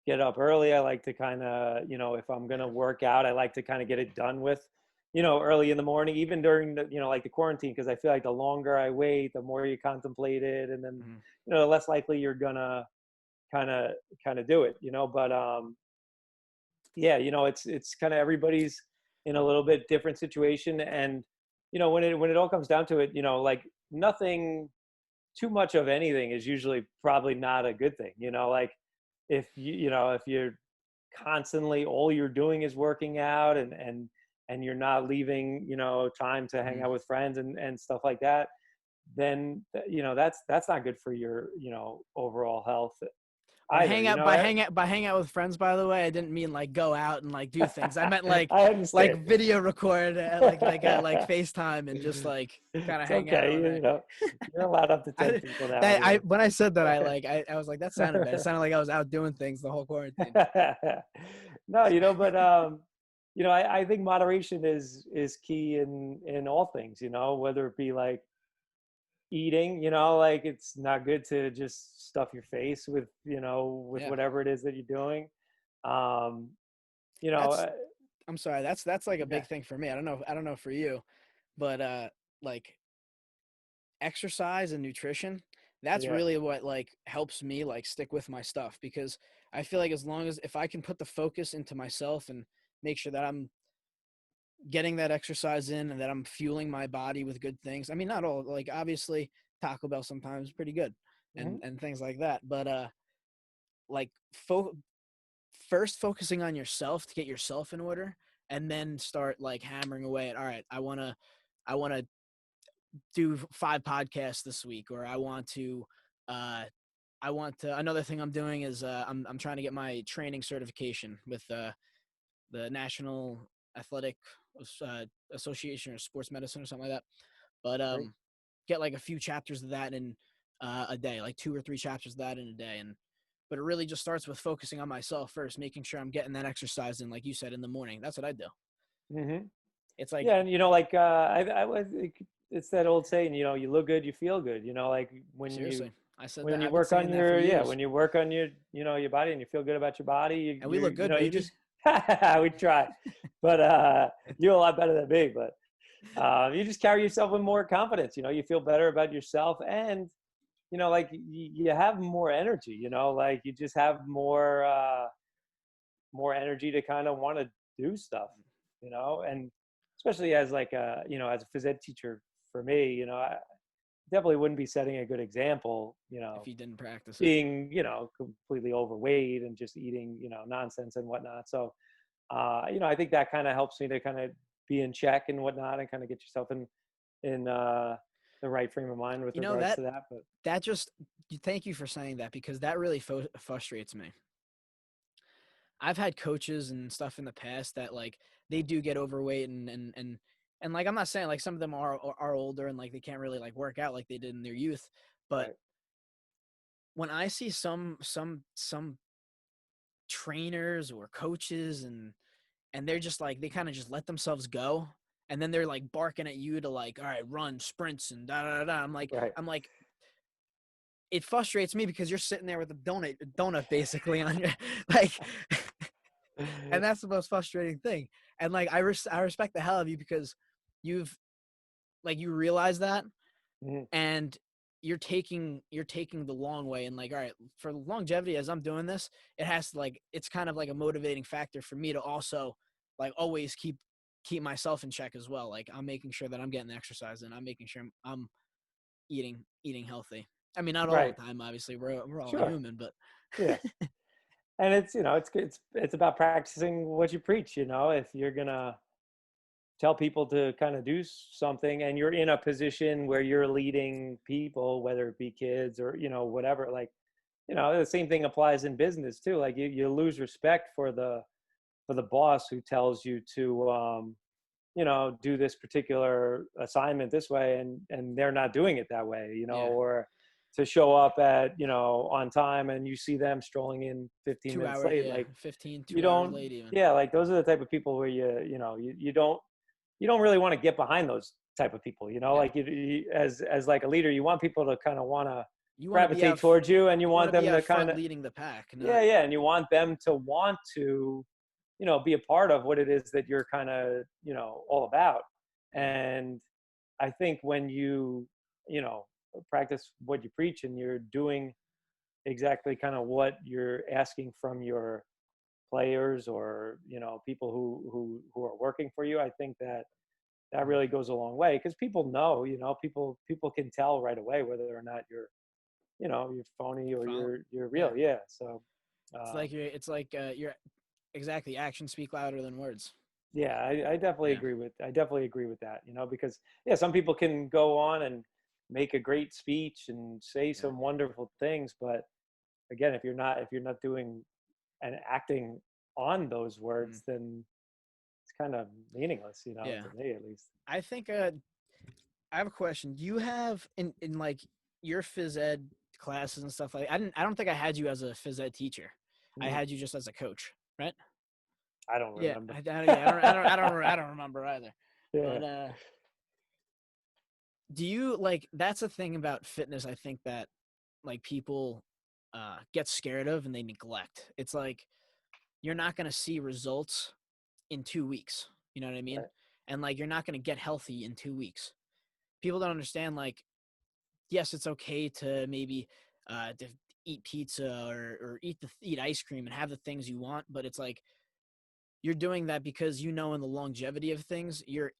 get up early. I like to kind of, if I'm gonna work out, I like to kind of get it done with, early in the morning, even during the, like the quarantine, because I feel like the longer I wait, the more you contemplate it, and then, Mhm. the less likely you're gonna kind of do it. But yeah, it's kind of everybody's in a little bit different situation, and when it all comes down to it, like nothing too much of anything is usually probably not a good thing. Like if you're constantly all you're doing is working out, and you're not leaving time to hang Mhm. out with friends and stuff like that, then that's not good for your overall health either. By hang out with friends, by the way, I didn't mean like go out and like do things. I meant I understand. video record like FaceTime and just like kind of It's hang out okay. all day. You're allowed up to 10 I, people now. I when I said that I was like that sounded bad. It sounded like I was out doing things the whole quarantine. No, but I think moderation is key in all things, whether it be like eating, like it's not good to just stuff your face with Yeah, whatever it is that you're doing. Um, you know, that's uh, I'm sorry. That's like a yeah, big thing for me. I don't know for you, but like exercise and nutrition, that's yeah, really what like helps me like stick with my stuff, because I feel like as long as if I can put the focus into myself and make sure that I'm getting that exercise in and that I'm fueling my body with good things. I mean, not all, like obviously Taco Bell sometimes is pretty good hmm, and things like that, but like fo- first focusing on yourself to get yourself in order, and then start like hammering away at, all right, I want to do 5 podcasts this week, or uh another thing I'm doing is I'm trying to get my training certification with the National Athletic uh, Association or Sports Medicine or something like that. But great. get like a few chapters of that in a day, like 2 or 3 chapters of that in a day. And but it really just starts with focusing on myself first, making sure I'm getting that exercise in, like you said, in the morning. That's what I do. Hmm. It's like Yeah, and like it's that old saying, you look good, you feel good. Like when you seriously, I said that. when you I've been work on saying that for your yeah years, when you work on your body and you feel good about your body, you and we you look you good, know you baby. just we try, but you're a lot better than me. But you just carry yourself with more confidence. You feel better about yourself, and like you have more energy. Like you just have more energy to kind of want to do stuff. And especially as like as a phys ed teacher for me, I definitely wouldn't be setting a good example, If you didn't practice it, being completely overweight and just eating nonsense and whatnot. So I think that kind of helps me to kind of be in check and whatnot, and kind of get yourself in the right frame of mind with you know regards that to that. But that just thank you for saying that, because that really frustrates me. I've had coaches and stuff in the past that like they do get overweight and like I'm not saying like some of them are older and like they can't really like work out like they did in their youth, but Right. when I see some trainers or coaches and they're just like they kind of just let themselves go and then they're like barking at you to like all right run sprints and da da da. Right. I'm like it frustrates me because you're sitting there with a donut basically on your like and that's the most frustrating thing and like I respect the hell of you because you've like you realize that Mhm. and you're taking the long way and like all right for longevity as I'm doing this it has to like it's kind of like a motivating factor for me to also like always keep myself in check as well like I'm making sure that I'm getting exercise and I'm making sure I'm eating healthy. I mean not all Right. the time obviously we're all Sure. human but Yeah. And it's, it's about practicing what you preach, if you're gonna tell people to kind of do something and you're in a position where you're leading people, whether it be kids or, whatever, like, the same thing applies in business too. Like you lose respect for the boss who tells you to, do this particular assignment this way and they're not doing it that way, yeah or to show up at, on time and you see them strolling in 15 2 minutes hour late. yeah Like 15 you 2 hours don't, late even yeah, like those are the type of people where you don't really want to get behind those type of people, yeah like as like a leader, you want people to kind of want to you want to be gravitate out towards you and you you want want to be them out to kind front of, leading the pack yeah, not yeah. And you want them to want to, be a part of what it is that you're kind of, all about. yeah And I think when you know, practice what you preach and you're doing exactly kind of what you're asking from your players or, people who are working for you, I think that mm, really goes a long way because people know, people can tell right away whether or not you're phony or follow you're yeah real. Yeah. So, um, it's like you're exactly actions speak louder than words yeah, I definitely yeah agree with that, because yeah, some people can go on and make a great speech and say yeah some wonderful things, but again, if you're not doing and acting on those mm, words, then it's kind of meaningless, yeah to me at least. I think I have a question. Do you have in like your phys ed classes and stuff like I don't think I had you as a phys ed teacher. I Mhm. had you just as a coach, right? I don't Yeah, remember. yeah, I don't remember either. Yeah. But do you like that's a thing about fitness I think that like people get scared of and they neglect. It's like you're not going to see results in 2 weeks. You know what I mean? Right. And like you're not going to get healthy in 2 weeks. People don't understand like yes, it's okay to maybe to eat pizza or eat ice cream and have the things you want, but it's like you're doing that because you know in the longevity of things, your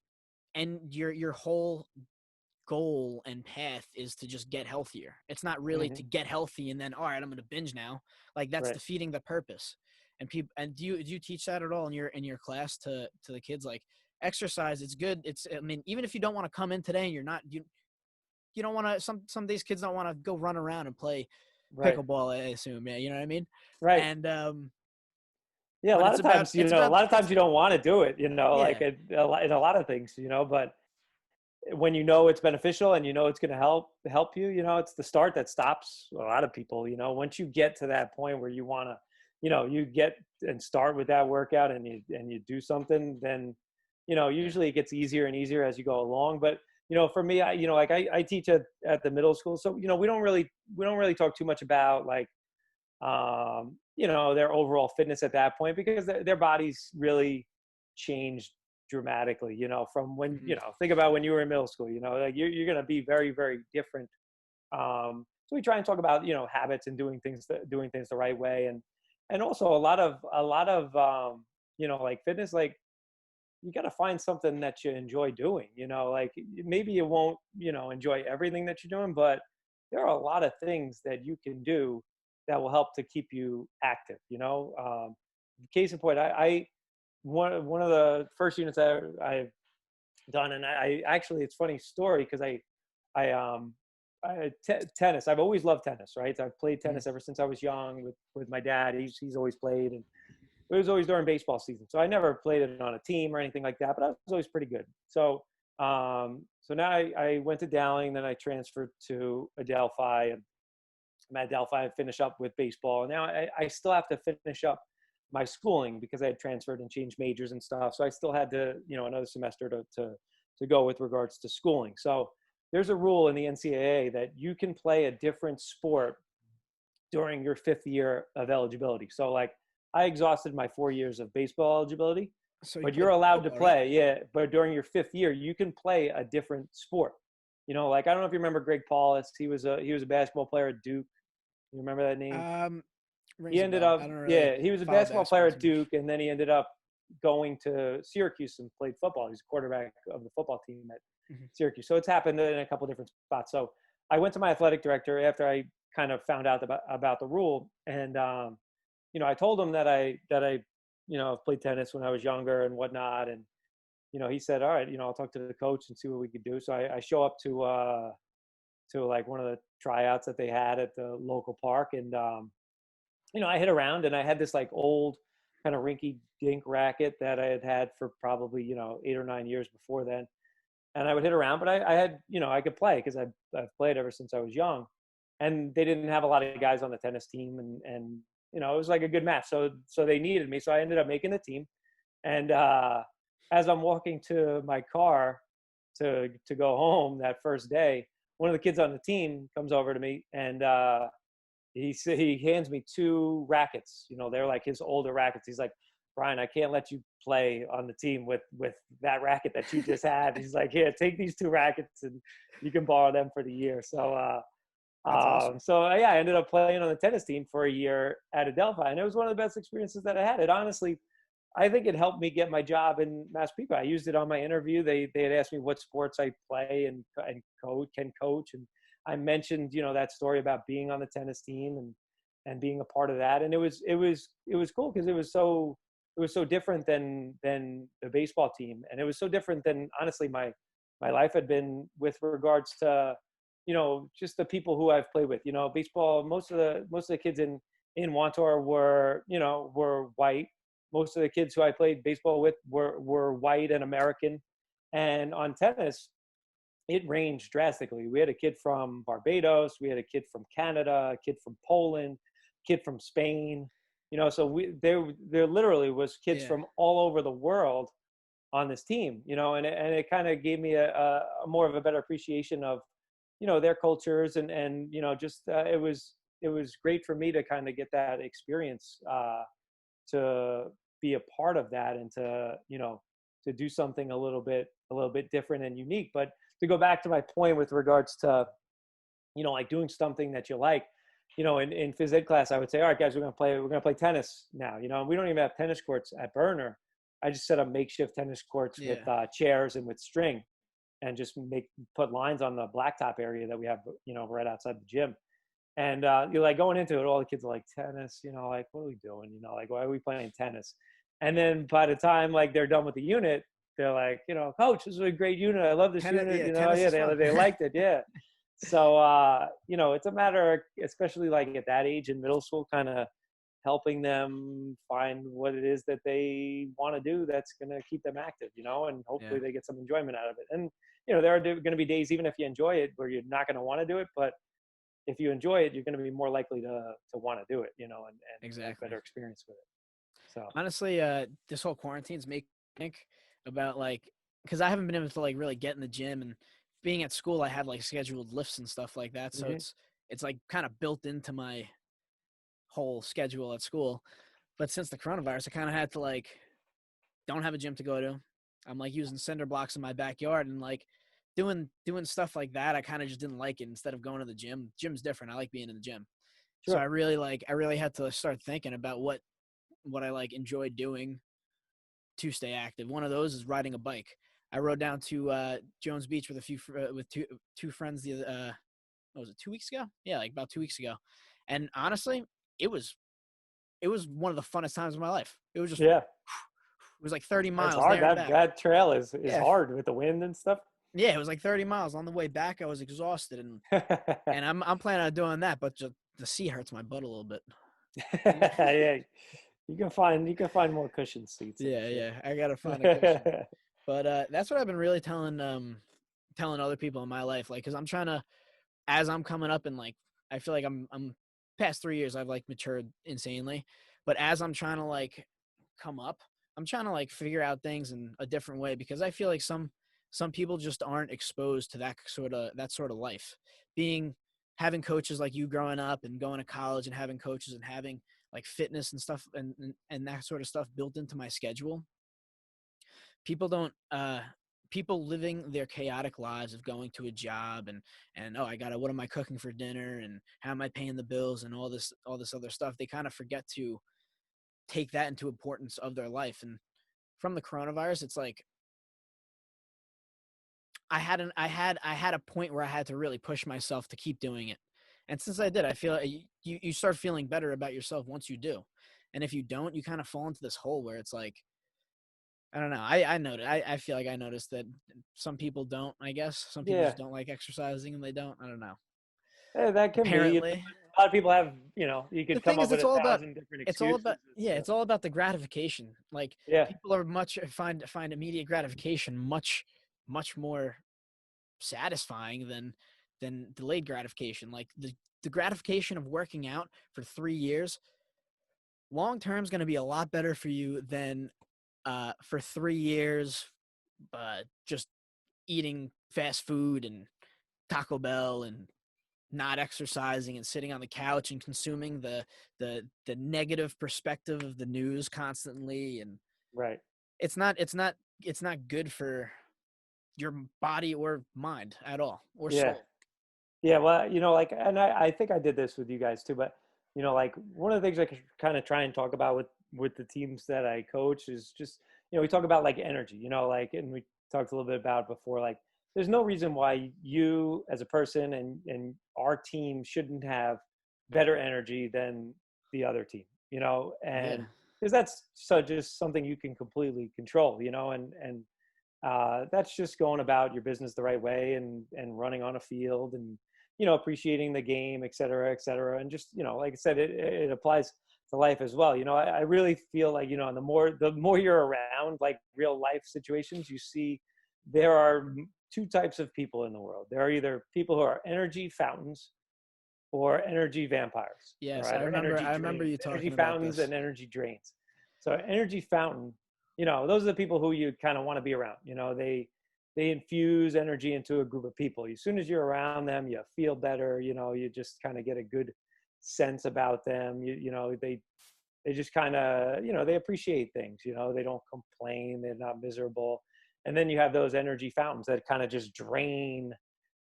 whole goal and path is to just get healthier. It's not really Hmm. to get healthy and then all right, I'm going to binge now. Like that's Right. defeating the purpose. And people and do you teach that at all in your class to the kids like exercise it's good. It's I mean even if you don't want to come in today and you're not you don't want to some of these kids don't want to go run around and play Right. pickleball I assume yeah you know what I mean Right. and Yeah. but it's about A lot of it's times you don't want to do it, like yeah in a lot of things, but when it's beneficial and it's going to help you, it's the start that stops a lot of people. Once you get to that point where you want to, you get and start with that workout and you do something, then yeah usually it gets easier and easier as you go along. But for me, like I teach at the middle school, so we don't really talk too much about like their overall fitness at that point because their bodies really changed dramatically, from when, mm-hmm. think about when you were in middle school, like you're going to be very, very different. So we try and talk about, habits and doing things the right way. And also a lot of, like fitness, like you got to find something that you enjoy doing, like maybe you won't, enjoy everything that you're doing, but there are a lot of things that you can do that will help to keep you active, case in point, one of the first units I've done, and I actually, it's a funny story because tennis. I've always loved tennis, right? I've played Mm-hmm. tennis ever since I was young with my dad. He's always played, It was always during baseball season. So I never played it on a team or anything like that, but I was always pretty good. So, so now I went to Dowling, then I transferred to Adelphi, and I'm at Adelphi. I finish up with baseball. And now I still have to finish up my schooling because I had transferred and changed majors and stuff. So I still had to, another semester to go with regards to schooling. So there's a rule in the NCAA that you can play a different sport during your 5th year of eligibility. So like I exhausted my 4 years of baseball eligibility, So but you're allowed to play. Right? Yeah. But during your 5th year, you can play a different sport. Like, I don't know if you remember Greg Paulus. He was a basketball player at Duke. You remember that name? He ended up, he was a basketball player at Duke, and then he ended up going to Syracuse and played football. He's a quarterback of the football team at Syracuse. So it's happened in a couple of different spots. So I went to my athletic director after I kind of found out about the rule, and I told him that I played tennis when I was younger and whatnot, and he said, all right, I'll talk to the coach and see what we could do. So I show up to like one of the tryouts that they had at the local park, and I hit around, and I had this like old kind of rinky dink racket that I had for probably 8 or 9 years before then, and I would hit around, but I had I could play because I've played ever since I was young, and they didn't have a lot of guys on the tennis team, and it was like a good match, so they needed me, so I ended up making the team, and as I'm walking to my car to go home that first day, one of the kids on the team comes over to me, and he hands me 2 rackets. They're like his older rackets. He's like, Brian, I can't let you play on the team with that racket that you just had. He's like, here, take these 2 rackets and you can borrow them for the year. So, awesome. So yeah, I ended up playing on the tennis team for a year at Adelphi, and it was one of the best experiences that I had. It honestly, I think it helped me get my job in Massapequa. I used it on my interview. They had asked me what sports I play and can coach, and I mentioned that story about being on the tennis team and being a part of that, and it was cool because it was so different than the baseball team, and it was so different than honestly my life had been with regards to just the people who I've played with. Baseball, most of the kids in Wantor were white. Most of the kids who I played baseball with were white and American. And on tennis, it ranged drastically. We had a kid from Barbados, we had a kid from Canada, a kid from Poland, a kid from Spain. So there literally was kids from all over the world on this team. And it kind of gave me a more of a better appreciation of their cultures, and just it was great for me to kind of get that experience to be a part of that, and to do something a little bit different and unique. But to go back to my point with regards to like doing something that you like, in phys ed class, I would say, all right guys, we're gonna play tennis now. We don't even have tennis courts at Burner. I just set up makeshift tennis courts with chairs and with string, and just put lines on the blacktop area that we have right outside the gym. And you're like going into it, all the kids are like, tennis, like, what are we doing? Like, why are we playing tennis? And then by the time like they're done with the unit, they're like, coach, this is a great unit. I love this unit. They liked it. Yeah. So, it's a matter, especially like at that age in middle school, kind of helping them find what it is that they want to do that's going to keep them active, and hopefully they get some enjoyment out of it. And, there are going to be days, even if you enjoy it, where you're not going to want to do it, but if you enjoy it, you're going to be more likely to want to do it, and exactly. have better experience with it. So honestly, this whole quarantine's make me think about like, because I haven't been able to like really get in the gym, and being at school, I had like scheduled lifts and stuff like that. So it's like kind of built into my whole schedule at school. But since the coronavirus, I kind of had to like, don't have a gym to go to. I'm like using cinder blocks in my backyard, and like doing stuff like that. I kind of just didn't like it. Instead of going to the gym, gym's different. I like being in the gym. Sure. So I really had to start thinking about what I like enjoy doing to stay active. One of those is riding a bike. I rode down to Jones Beach with two friends what was it, 2 weeks ago? Yeah, like about 2 weeks ago. And honestly, it was one of the funnest times of my life. It was just it was like 30 miles. It's hard. There and back. That trail is hard with the wind and stuff. Yeah, it was like 30 miles. On the way back, I was exhausted, and I'm planning on doing that, but just the sea hurts my butt a little bit. Yeah, You can find more cushion seats, I'm Yeah. I gotta find a cushion. sure. But that's what I've been really telling other people in my life, like, because I'm trying to, as I'm coming up, and like I feel like I'm past 3 years I've like matured insanely, but as I'm trying to like come up, I'm trying to like figure out things in a different way, because I feel like some people just aren't exposed to that sort of life. Being Having coaches like you growing up and going to college and having coaches and having like fitness and stuff and that sort of stuff built into my schedule. People don't People living their chaotic lives of going to a job and oh, I gotta, what am I cooking for dinner and how am I paying the bills and all this other stuff, they kind of forget to take that into importance of their life. And from the coronavirus, it's like I had a point where I had to really push myself to keep doing it. And since I did, I feel like you start feeling better about yourself once you do. And if you don't, you kind of fall into this hole where it's like, I don't know. I feel like I noticed that some people don't, I guess. Some people Yeah. just don't like exercising and they don't. I don't know. That can be. Apparently. A lot of people have, you The could come thing up is, with 1,000 different it's all excuses. about yeah, it's all about the gratification. Like, Yeah. people are find immediate gratification much more satisfying than delayed gratification. Like the gratification of working out for 3 years long term is going to be a lot better for you than for 3 years just eating fast food and Taco Bell and not exercising and sitting on the couch and consuming the negative perspective of the news constantly. And Right. it's not good for your body or mind at all, or Yeah. soul. Yeah, well, like, and I think I did this with you guys too, but like one of the things I kind of try and talk about with the teams that I coach is just, we talk about like energy, like, and we talked a little bit about it before, like, there's no reason why you as a person and our team shouldn't have better energy than the other team, Yeah. and because that's so just something you can completely control, and that's just going about your business the right way and running on a field and appreciating the game, et cetera, and just like I said, it applies to life as well. I really feel like the more you're around like real life situations, you see there are two types of people in the world. There are either people who are energy fountains or energy vampires, all Yes, right, or I remember you energy talking about fountains this. and energy drains. So energy fountain, those are the people who you kind of want to be around. They infuse energy into a group of people. As soon as you're around them, you feel better. You just kind of get a good sense about them. They just kind of they appreciate things. They don't complain. They're not miserable. And then you have those energy fountains that kind of just drain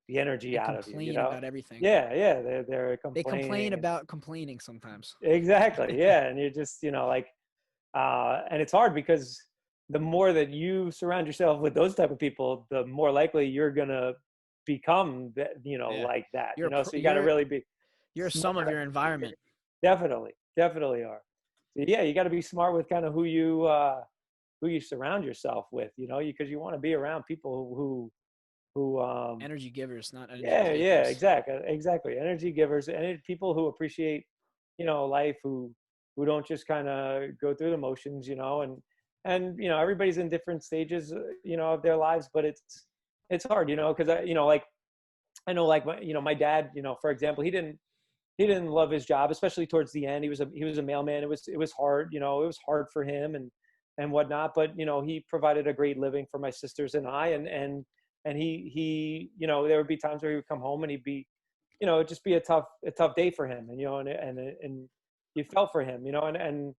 the energy And out of you. complain about everything. Yeah, they're They complain complaining. about complaining sometimes. Exactly. Yeah. And you're just, like, and it's hard because the more that you surround yourself with those type of people, the more likely you're going to become that, Yeah. like that, You're a pro- so you got to really be you're smart. some of your environment. Definitely are. So yeah, you got to be smart with kind of who you surround yourself with, because you want to be around people who Energy givers, not energy yeah, takers. exactly, energy givers and people who appreciate life, who don't just kind of go through the motions, and everybody's in different stages of their lives, but it's hard, because like I know, like, my dad, for example, he didn't love his job, especially towards the end. He was a mailman. It was hard, it was hard for him and whatnot. But he provided a great living for my sisters and I, and he there would be times where he would come home and he'd be, it'd just be a tough day for him, and and you felt for him, and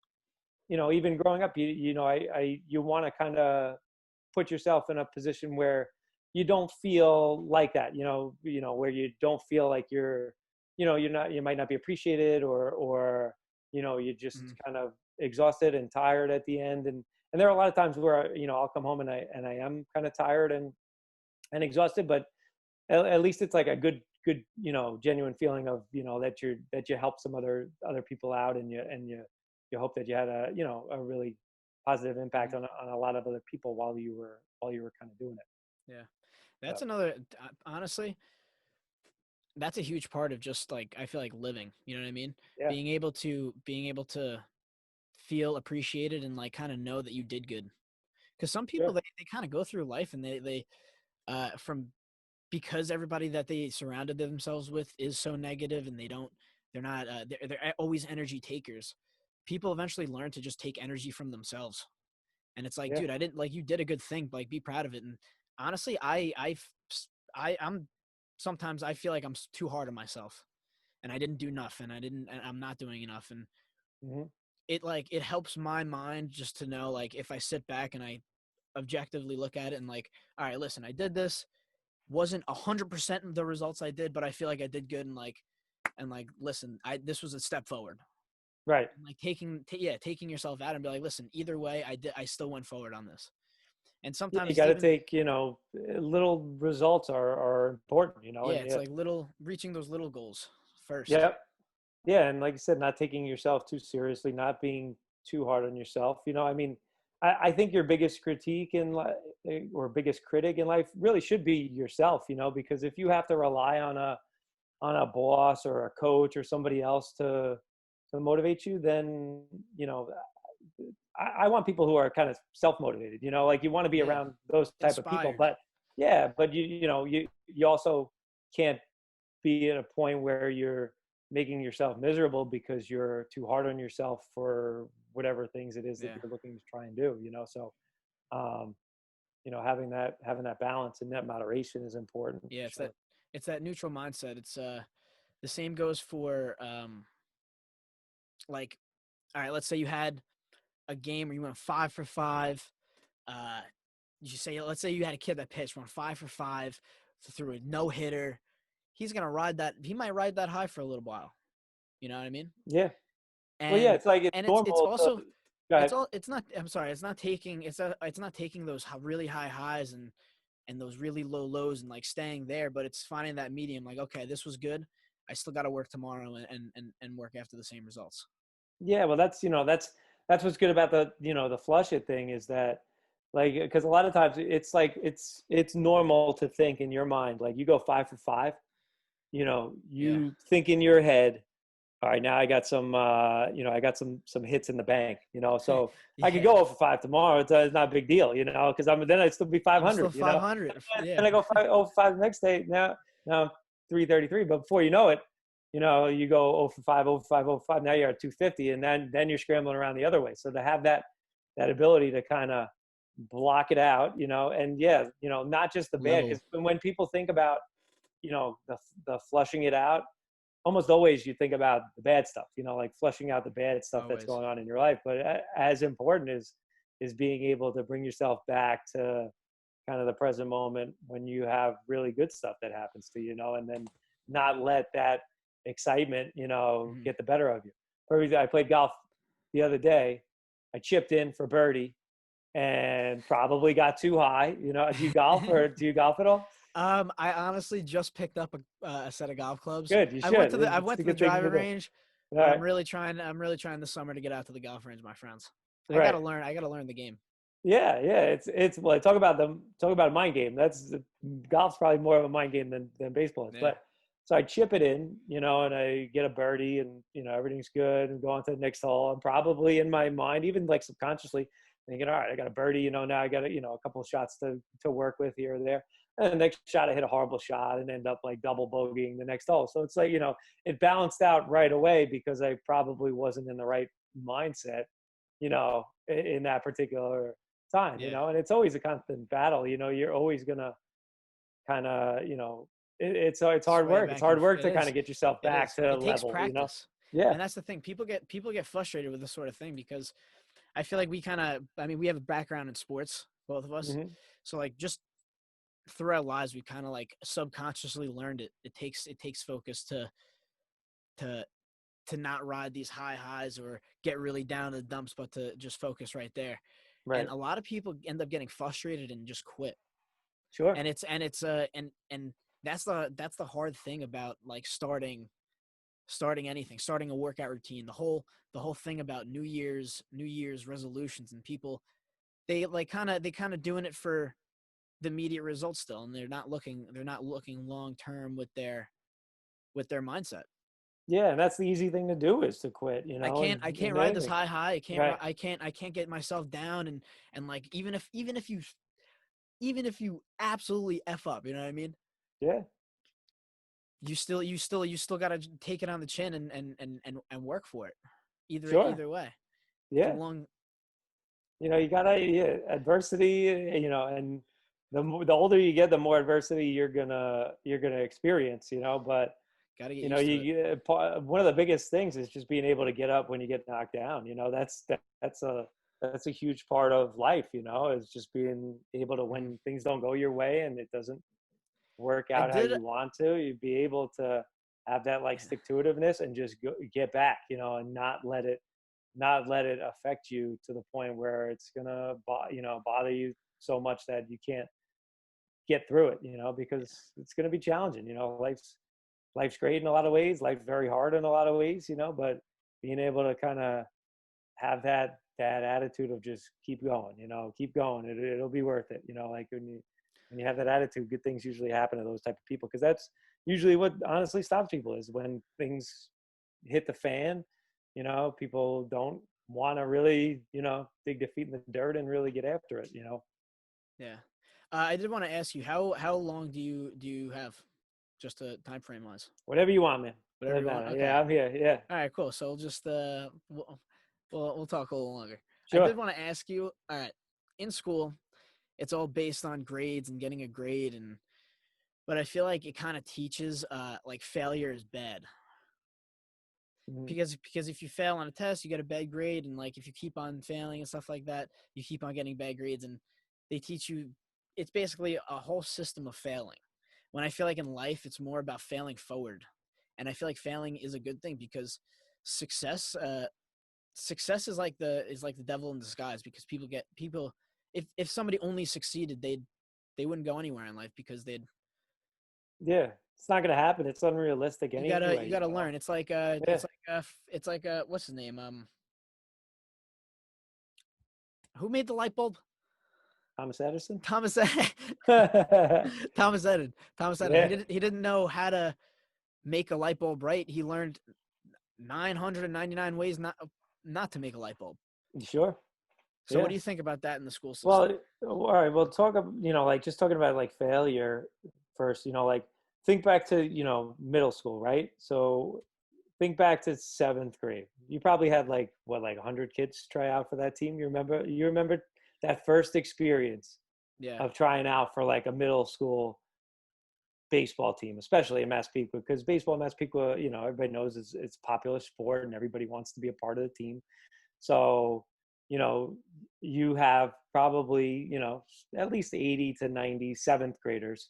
even growing up, you want to kind of put yourself in a position where you don't feel like that, where you don't feel like you might not be appreciated, or you're just Mhm. kind of exhausted and tired at the end, and there are a lot of times where I'll come home and I am kind of tired and exhausted, but at least it's like a good genuine feeling of that you help some other people out, and you hope that you had a really positive impact Mhm. on a lot of other people while you were kind of doing it. Yeah. So That's another honestly, that's a huge part of just like I feel like living, you know what I mean? yeah. Being able to feel appreciated and like kind of know that you did good. Because some people Sure. they kind of go through life and they from because everybody that they surrounded themselves with is so negative and they're not they're always energy takers. People eventually learn to just take energy from themselves. And it's like, Yeah. dude, I didn't like you did a good thing, like be proud of it. And honestly, I'm sometimes I feel like I'm too hard on myself and I didn't do enough and I'm not doing enough. And Hmm. it helps my mind just to know, like, if I sit back and I objectively look at it and like, all right, listen, I did this, wasn't 100% the results I did, but I feel like I did good. And like, listen, this was a step forward. Right. And like taking yourself out and be like, listen, either way, I still went forward on this. And Yeah, sometimes you it's got to even, take, little results are important, yeah, and it's yeah, like reaching those little goals first. yeah, yeah, and like you said, not taking yourself too seriously, not being too hard on yourself. I mean, I think your biggest critique in life, or biggest critic in life, really should be yourself. Because if you have to rely on a boss or a coach or somebody else to motivate you, then I want people who are kind of self-motivated. Like you want to be Yeah, around those type of people. inspired. But yeah, but you also can't be at a point where you're making yourself miserable because you're too hard on yourself for whatever things it is that Yeah, you're looking to try and do. So um, having that balance and that moderation is important yeah, for sure. it's that neutral mindset. It's the same goes for like, all right, let's say you had a game where you went 5 for 5. Uh, let's say you had a kid that pitched, went 5 for 5, threw a no hitter. He's gonna ride that. He might ride that high for a little while. You know what I mean? Yeah. Well, yeah, And it's like it's it's normal to also go ahead. it's not. I'm sorry. It's not taking those really high highs and those really low lows and like staying there, but it's finding that medium. Like, okay, this was good. I still got to work tomorrow and work after the same results. Yeah, well, that's what's good about the flush it thing is that, like, because a lot of times it's like it's normal to think in your mind, like you go 5 for 5, Yeah. you think in your head, all right, now I got some hits in the bank, so I could Yeah. go 0 for 5 tomorrow. It's not a big deal, because then I'd still be I'm still 500, 500. then Yeah. I go 0 for 5 the next day. Now I'm 333. But before you know it, you go 0 for 5, 0 for 5, 0 for 5. Now you're at 250, and then you're scrambling around the other way. So to have that ability to kind of block it out, and yeah, not just the bad, Level. because when people think about the flushing it out, almost always you think about the bad stuff, like flushing out the bad stuff that's Always. going on in your life. But as important is being able to bring yourself back to kind of the present moment when you have really good stuff that happens to you, and then not let that excitement, Mhm. get the better of you. For example, I played golf the other day. I chipped in for birdie and probably got too high. Do you golf or do you golf at all? I honestly just picked up a set of golf clubs. Good, you should. I It's went a to the good thing to driving do. range, All but right. I'm really trying this summer to get out to the golf range, my friends. Right. I gotta learn the game. Yeah, yeah. It's well, talk about a mind game. Golf's probably more of a mind game than baseball is. Yeah. But so I chip it in, and I get a birdie, and everything's good, and go on to the next hole. I'm probably in my mind, even like subconsciously, thinking, all right, I got a birdie. Now I got a couple of shots to work with here or there. And the next shot, I hit a horrible shot and end up like double bogeying the next hole. So it's like it balanced out right away because I probably wasn't in the right mindset, in that particular time, Yeah. and it's always a constant battle. You're always gonna kind of, it's hard Sway work. It's back and hard work it to kind of is. get yourself It back is. to It takes level. practice. Yeah. And that's the thing. People get frustrated with this sort of thing because I feel like we have a background in sports, both of us. Hmm. So like just through our lives we kind of like subconsciously learned it. It takes focus to to not ride these high highs or get really down to the dumps, but to just focus right there. And Right. a lot of people end up getting frustrated and just quit. Sure. And that's the hard thing about like starting anything, starting a workout routine. The whole thing about New Year's resolutions, and people they kind of doing it for the immediate results still, and they're not looking long term with their mindset. Yeah, and that's the easy thing to do is to quit, I can't I in can't ride this anything. high. Right. I can't get myself down, and like even if you absolutely f up, you know what I mean? Yeah, You still got to take it on the chin and work for it. sure. Either way. If you Yeah. belong. You gotta, yeah, adversity, and the older you get, the more adversity you're gonna experience, but Got to get used to it. one of the biggest things is just being able to get up when you get knocked down. That's a huge part of life. Is just being able to, Mhm. when things don't go your way and it doesn't work I out how did. you want to, you'd be able to have that like Yeah. stick to itiveness and just get back, and not let it affect you to the point where it's gonna bother you so much that you can't get through it, because it's gonna be challenging. Life's great in a lot of ways, life's very hard in a lot of ways, but being able to kind of have that attitude of just keep going, it'll be worth it, like when you have that attitude, good things usually happen to those type of people, because that's usually what honestly stops people is when things hit the fan. People don't want to really dig their feet in the dirt and really get after it. Yeah. I did want to ask you how long do you have, just a time frame wise? Whatever you want, man. Whatever Doesn't you want. matter. Okay. Yeah, I'm here. Yeah, All right. Cool. So we'll just we'll talk a little longer. I sure. did want to ask you. All right. In school, it's all based on grades and getting a grade, but I feel like it kind of teaches like failure is bad, Mhm. because if you fail on a test, you get a bad grade, and like if you keep on failing and stuff like that, you keep on getting bad grades, and they teach you. It's basically a whole system of failing. When I feel like in life, it's more about failing forward, and I feel like failing is a good thing because success success is like the devil in disguise, because people, if somebody only succeeded, they wouldn't go anywhere in life, because they'd Yeah, it's not gonna happen. It's unrealistic you anyway. gotta learn. Yeah, It's like what's his name, who made the light bulb? Thomas Edison. Thomas Yeah, Thomas Edison. He didn't know how to make a light bulb right. He learned 999 ways not to make a light bulb. you sure? So what Yeah. do you think about that in the school Well, system? all right. Well, like just talking about like failure first. Like think back to middle school, right? So think back to seventh grade. You probably had like what, like 100 kids try out for that team. You remember that first experience Yeah. of trying out for like a middle school baseball team, especially in Massapequa, because baseball in Massapequa, everybody knows it's a popular sport and everybody wants to be a part of the team. So, you know, you have probably, at least 80 to 90 seventh graders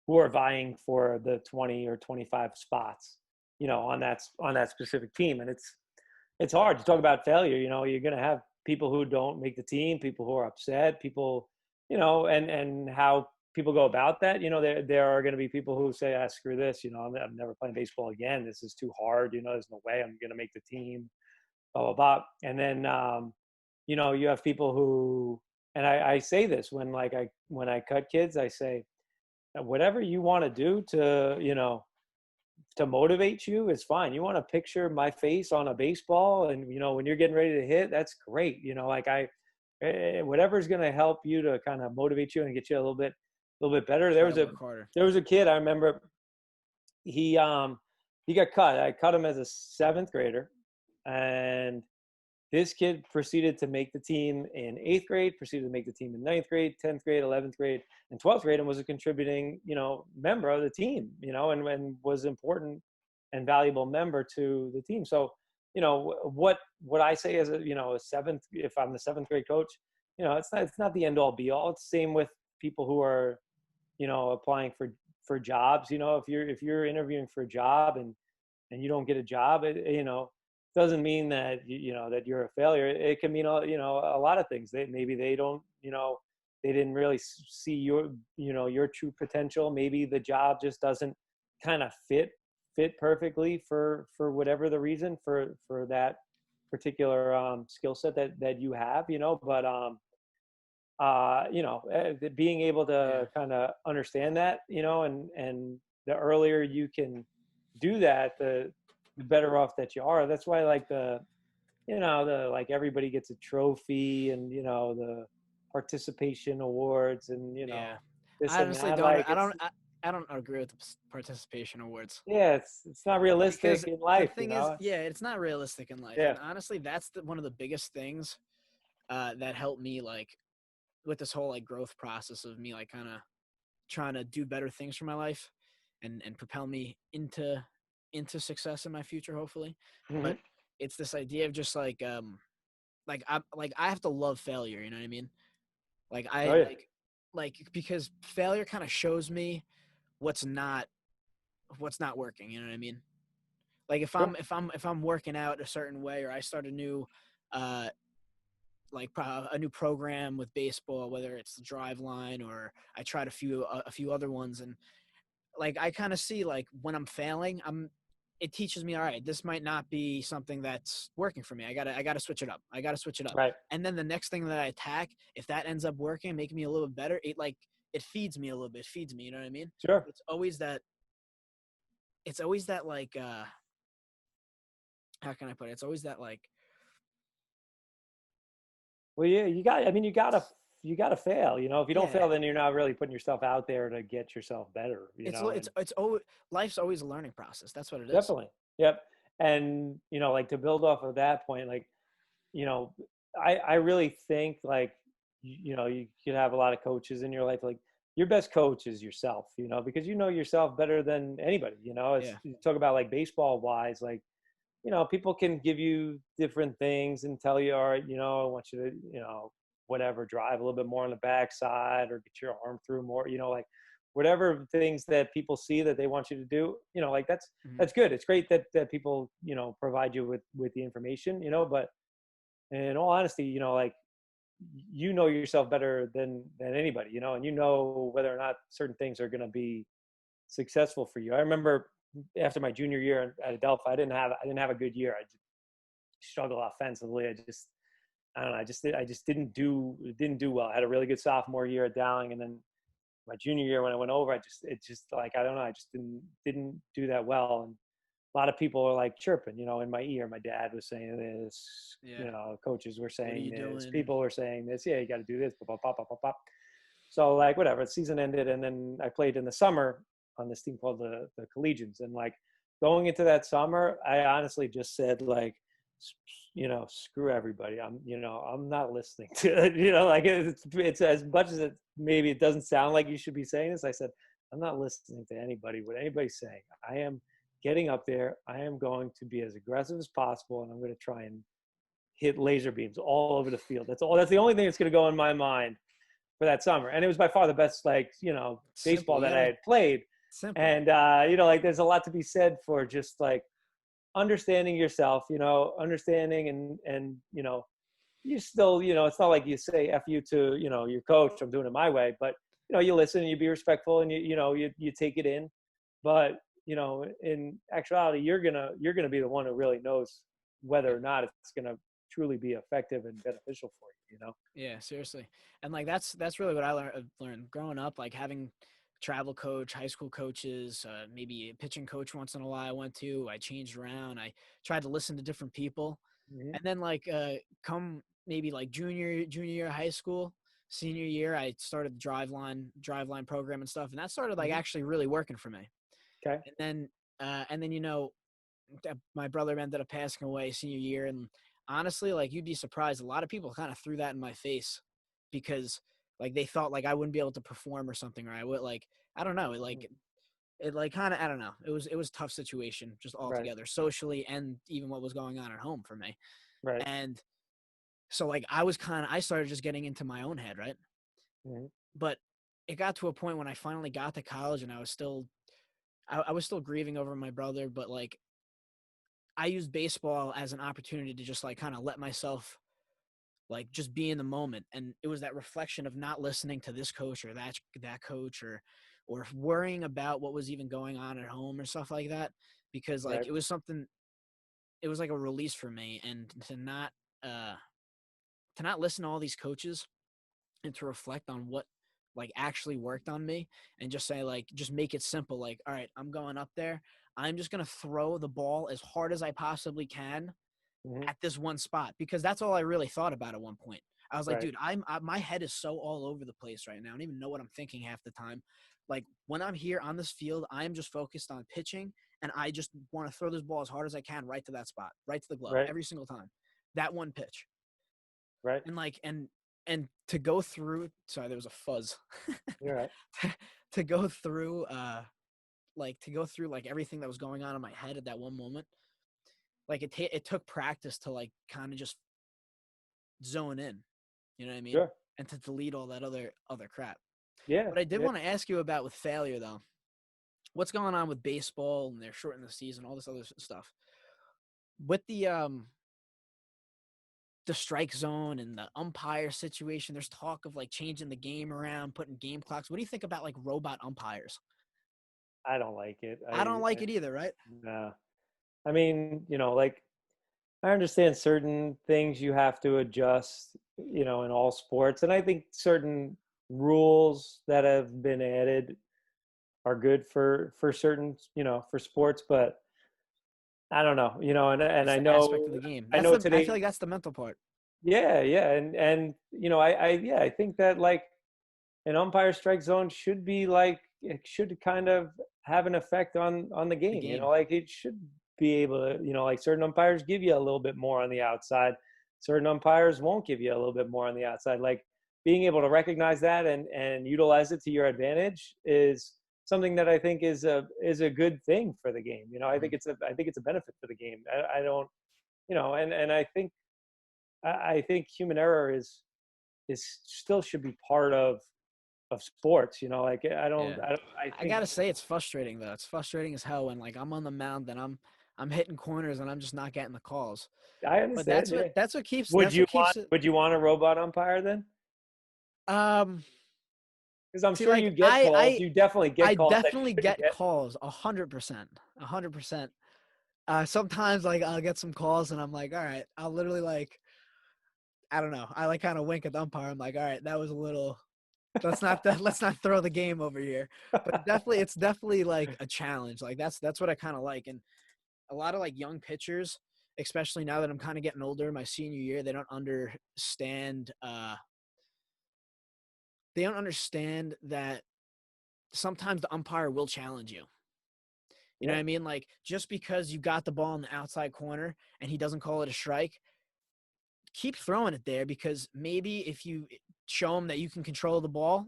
who are vying for the 20 or 25 spots, on that specific team. And it's hard to talk about failure. You're going to have people who don't make the team, people who are upset, people, and how people go about that. There are going to be people who say, "Ah, screw this. I'm never playing baseball again. This is too hard. There's no way I'm going to make the team." Blah blah blah. And then, you have people who, and I say this when I cut kids, I say, whatever you want to do to motivate you is fine. You want to picture my face on a baseball, and when you're getting ready to hit, that's great. Whatever is going to help you to kind of motivate you and get you a little bit better. Try to work harder. There was a kid I remember. He got cut. I cut him as a seventh grader, and this kid proceeded to make the team in eighth grade, proceeded to make the team in ninth grade, 10th grade, 11th grade, and 12th grade, and was a contributing, member of the team, and was important and valuable member to the team. So, what I say as a seventh, if I'm the seventh grade coach, it's not the end all be all. It's the same with people who are, applying for jobs. If you're interviewing for a job and you don't get a job, doesn't mean that that you're a failure. It can mean a lot of things. Maybe they don't, they didn't really see your true potential. Maybe the job just doesn't kind of fit perfectly for whatever the reason for that particular skill set that you have. But being able Yeah. to kind of understand that, and the earlier you can do that, the better off that you are. That's why like like everybody gets a trophy and, the participation awards and, Yeah. this I and honestly that. don't. Like it's, I don't agree with the participation awards. yeah, it's not realistic Because in the life, thing is, yeah, it's not realistic in life. Yeah. And honestly, that's one of the biggest things that helped me, like, with this whole like growth process of me, like, kind of trying to do better things for my life and propel me into success in my future, hopefully. Hmm. But it's this idea of just I have to love failure. You know what I mean? Like Oh I yeah. like because failure kind of shows me what's not working. You know what I mean? Like Sure. if I'm working out a certain way, or I start a new uh a new program with baseball, whether it's the drive line, or I tried a few other ones, and like I kind of see, like, when I'm failing, it teaches me, all right, this might not be something that's working for me. I gotta switch it up. I gotta switch it up. Right. And then the next thing that I attack, if that ends up working, making me a little bit better, it feeds me a little bit. It feeds me. You know what I mean? Sure. It's always that. It's always that, like, how can I put it? It's always that, like, Well, yeah, I mean, you gotta fail. If you don't yeah. fail, then you're not really putting yourself out there to get yourself better. And It's always, life's always a learning process. That's what it is. definitely, yep. And like to build off of that point, like you know, I really think like you could have a lot of coaches in your life. Like your best coach is yourself. Because you know yourself better than anybody. It's Yeah. you talk about like baseball wise, like people can give you different things and tell you, all right, I want you to, whatever, drive a little bit more on the backside or get your arm through more, like whatever things that people see that they want you to do, like Mhm. that's good. It's great that people, provide you with the information, but in all honesty, like you know yourself better than anybody, and you know whether or not certain things are going to be successful for you. I remember after my junior year at Adelphi, I didn't have a good year. I just struggled offensively. I don't know. I just didn't do well. I had a really good sophomore year at Dowling, and then my junior year when I went over, it just like I don't know. I just didn't do that well, and a lot of people were like chirping, in my ear. My dad was saying this, Yeah. coaches were What are saying you this, doing? people were saying this. Yeah, you got to do this. Pop, pop, pop, pop, pop. So like whatever, the season ended, and then I played in the summer on this team called the Collegians, and like going into that summer, I honestly just said like, screw everybody. I'm not listening to it. Like it's as much as maybe it doesn't sound like you should be saying this. I said I'm not listening to anybody. What anybody's saying. I am getting up there. I am going to be as aggressive as possible, and I'm going to try and hit laser beams all over the field. That's all. That's the only thing that's going to go in my mind for that summer. And it was by far the best, like, Simple. baseball You that I gotta had played. simple. And, like there's a lot to be said for just like understanding yourself, understanding and, you still, it's not like you say F you to, your coach, I'm doing it my way, but, you listen and you be respectful and you take it in. But, in actuality, you're going to be the one who really knows whether or not it's going to truly be effective and beneficial for you. Yeah, seriously. And like that's really what I learned growing up, like having travel coach, high school coaches, maybe a pitching coach once in a while I changed around. I tried to listen to different people. Hmm. And then like come maybe like junior year of high school, senior year, I started the drive line program and stuff, and that started like Hmm. actually really working for me. Okay. And then my brother ended up passing away senior year, and honestly, like, you'd be surprised, a lot of people kind of threw that in my face because like they thought like I wouldn't be able to perform or something, or I would, like, I don't know, it like kind of, I don't know, it was a tough situation just Right. altogether, socially, and even what was going on at home for me. Right. And so like I started just getting into my own head, right? Mhm. But it got to a point when I finally got to college, and I was still grieving over my brother, but like I used baseball as an opportunity to just like kind of let myself like just be in the moment. And it was that reflection of not listening to this coach or that coach, or worrying about what was even going on at home or stuff like that, because like Right. it was like a release for me. And uh to not listen to all these coaches and to reflect on like actually worked on me, and just say like, just make it simple. Like, all right, I'm going up there. I'm just going to throw the ball as hard as I possibly can Mm-hmm. at this one spot, because that's all I really thought about at one point. I was like, Right. dude, my head is so all over the place right now. I don't even know what I'm thinking half the time. Like when I'm here on this field, I'm just focused on pitching, and I just want to throw this ball as hard as I can right to that spot, right to the glove, Right. every single time. That one pitch. Right. And like and to go through, sorry, there was a fuzz. You're right. to go through like everything that was going on in my head at that one moment. Like it took practice to like kind of just zone in, you know what I mean? Sure. And to delete all that other crap. Yeah. What I did Yeah. want to ask you about with failure though, what's going on with baseball, and they're shortening the season, all this other stuff. With the strike zone and the umpire situation, there's talk of like changing the game around, putting game clocks. What do you think about like robot umpires? I don't like it. I don't like it either, right? No. I mean, like I understand certain things you have to adjust, in all sports. And I think certain rules that have been added are good for certain, for sports, but I don't know, and It's I the aspect know, of the game. I feel today. like that's the mental part. Yeah. Yeah. And, I think that like an umpire strike zone should be like, it should kind of have an effect on the The game, game. like it should be able to, like certain umpires give you a little bit more on the outside, certain umpires won't give you a little bit more on the outside. Like being able to recognize that and utilize it to your advantage is something that I think is a good thing for the game. I think it's a benefit for the game. I don't, and I think human error is still should be part of sports. Like Yeah. I I think gotta say it's frustrating though. It's frustrating as hell when like I'm on the mound and I'm hitting corners and I'm just not getting the calls. I But understand. Yeah. that's what keeps it. Would you want a robot umpire then? Um Because I'm See, sure like you get calls. You definitely I get calls that you definitely shouldn't get get. calls 100%. 100%. Sometimes like I'll get some calls and I'm like, all right, I'll literally like, I don't know. I like kind of wink at the umpire. I'm like, all right, that was a little, let's not throw the game over here. But it's definitely like a challenge. Like that's what I kind of like. And a lot of like young pitchers, especially now that I'm kind of getting older, my senior year, they don't understand that sometimes the umpire will challenge you. You know Yeah. what I mean? Like just because you got the ball in the outside corner and he doesn't call it a strike, keep throwing it there, because maybe if you show him that you can control the ball,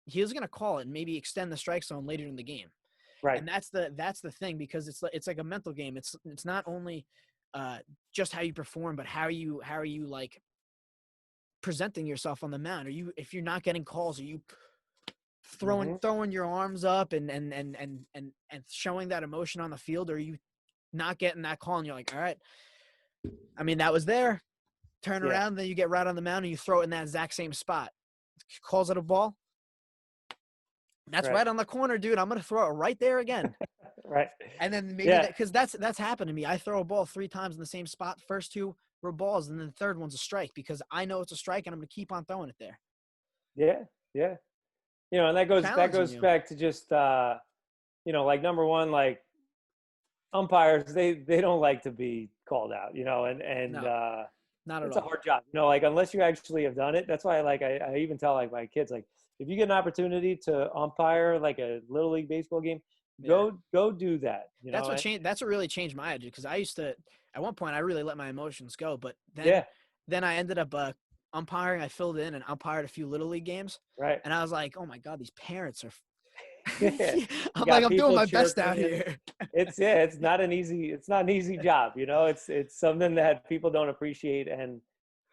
he's going to call it and maybe extend the strike zone later in the game. Right. And that's the thing, because it's like a mental game. It's not only just how you perform, but how are you like presenting yourself on the mound. If you're not getting calls, are you Mm-hmm. throwing your arms up and showing that emotion on the field, or are you not getting that call and you're like, all right, I mean, that was there. Turn Yeah. around, then you get right on the mound and you throw it in that exact same spot. Calls it a ball. That's Right. right on the corner, dude. I'm gonna throw it right there again. Right. And then maybe Yeah. that, because that's happened to me. I throw a ball 3 times in the same spot. First 2 were balls, and then the third one's a strike, because I know it's a strike and I'm gonna keep on throwing it there. Yeah. Yeah. And that Challenging goes you. back to just like number one, like umpires, they don't like to be called out, and No, not at it's a all. hard job, like unless you actually have done it. That's why I even tell like my kids, like if you get an opportunity to umpire like a little league baseball game, Yeah. go do that, That's what changed. That's what really changed my attitude, because I used to, at one point, I really let my emotions go. But yeah, then I ended up umpiring. I filled in and umpired a few little league games, right. and I was like, oh my god, these parents are. Yeah. You I'm like, got I'm doing people my best out chirping, and here. it's not an easy job, it's something that people don't appreciate. And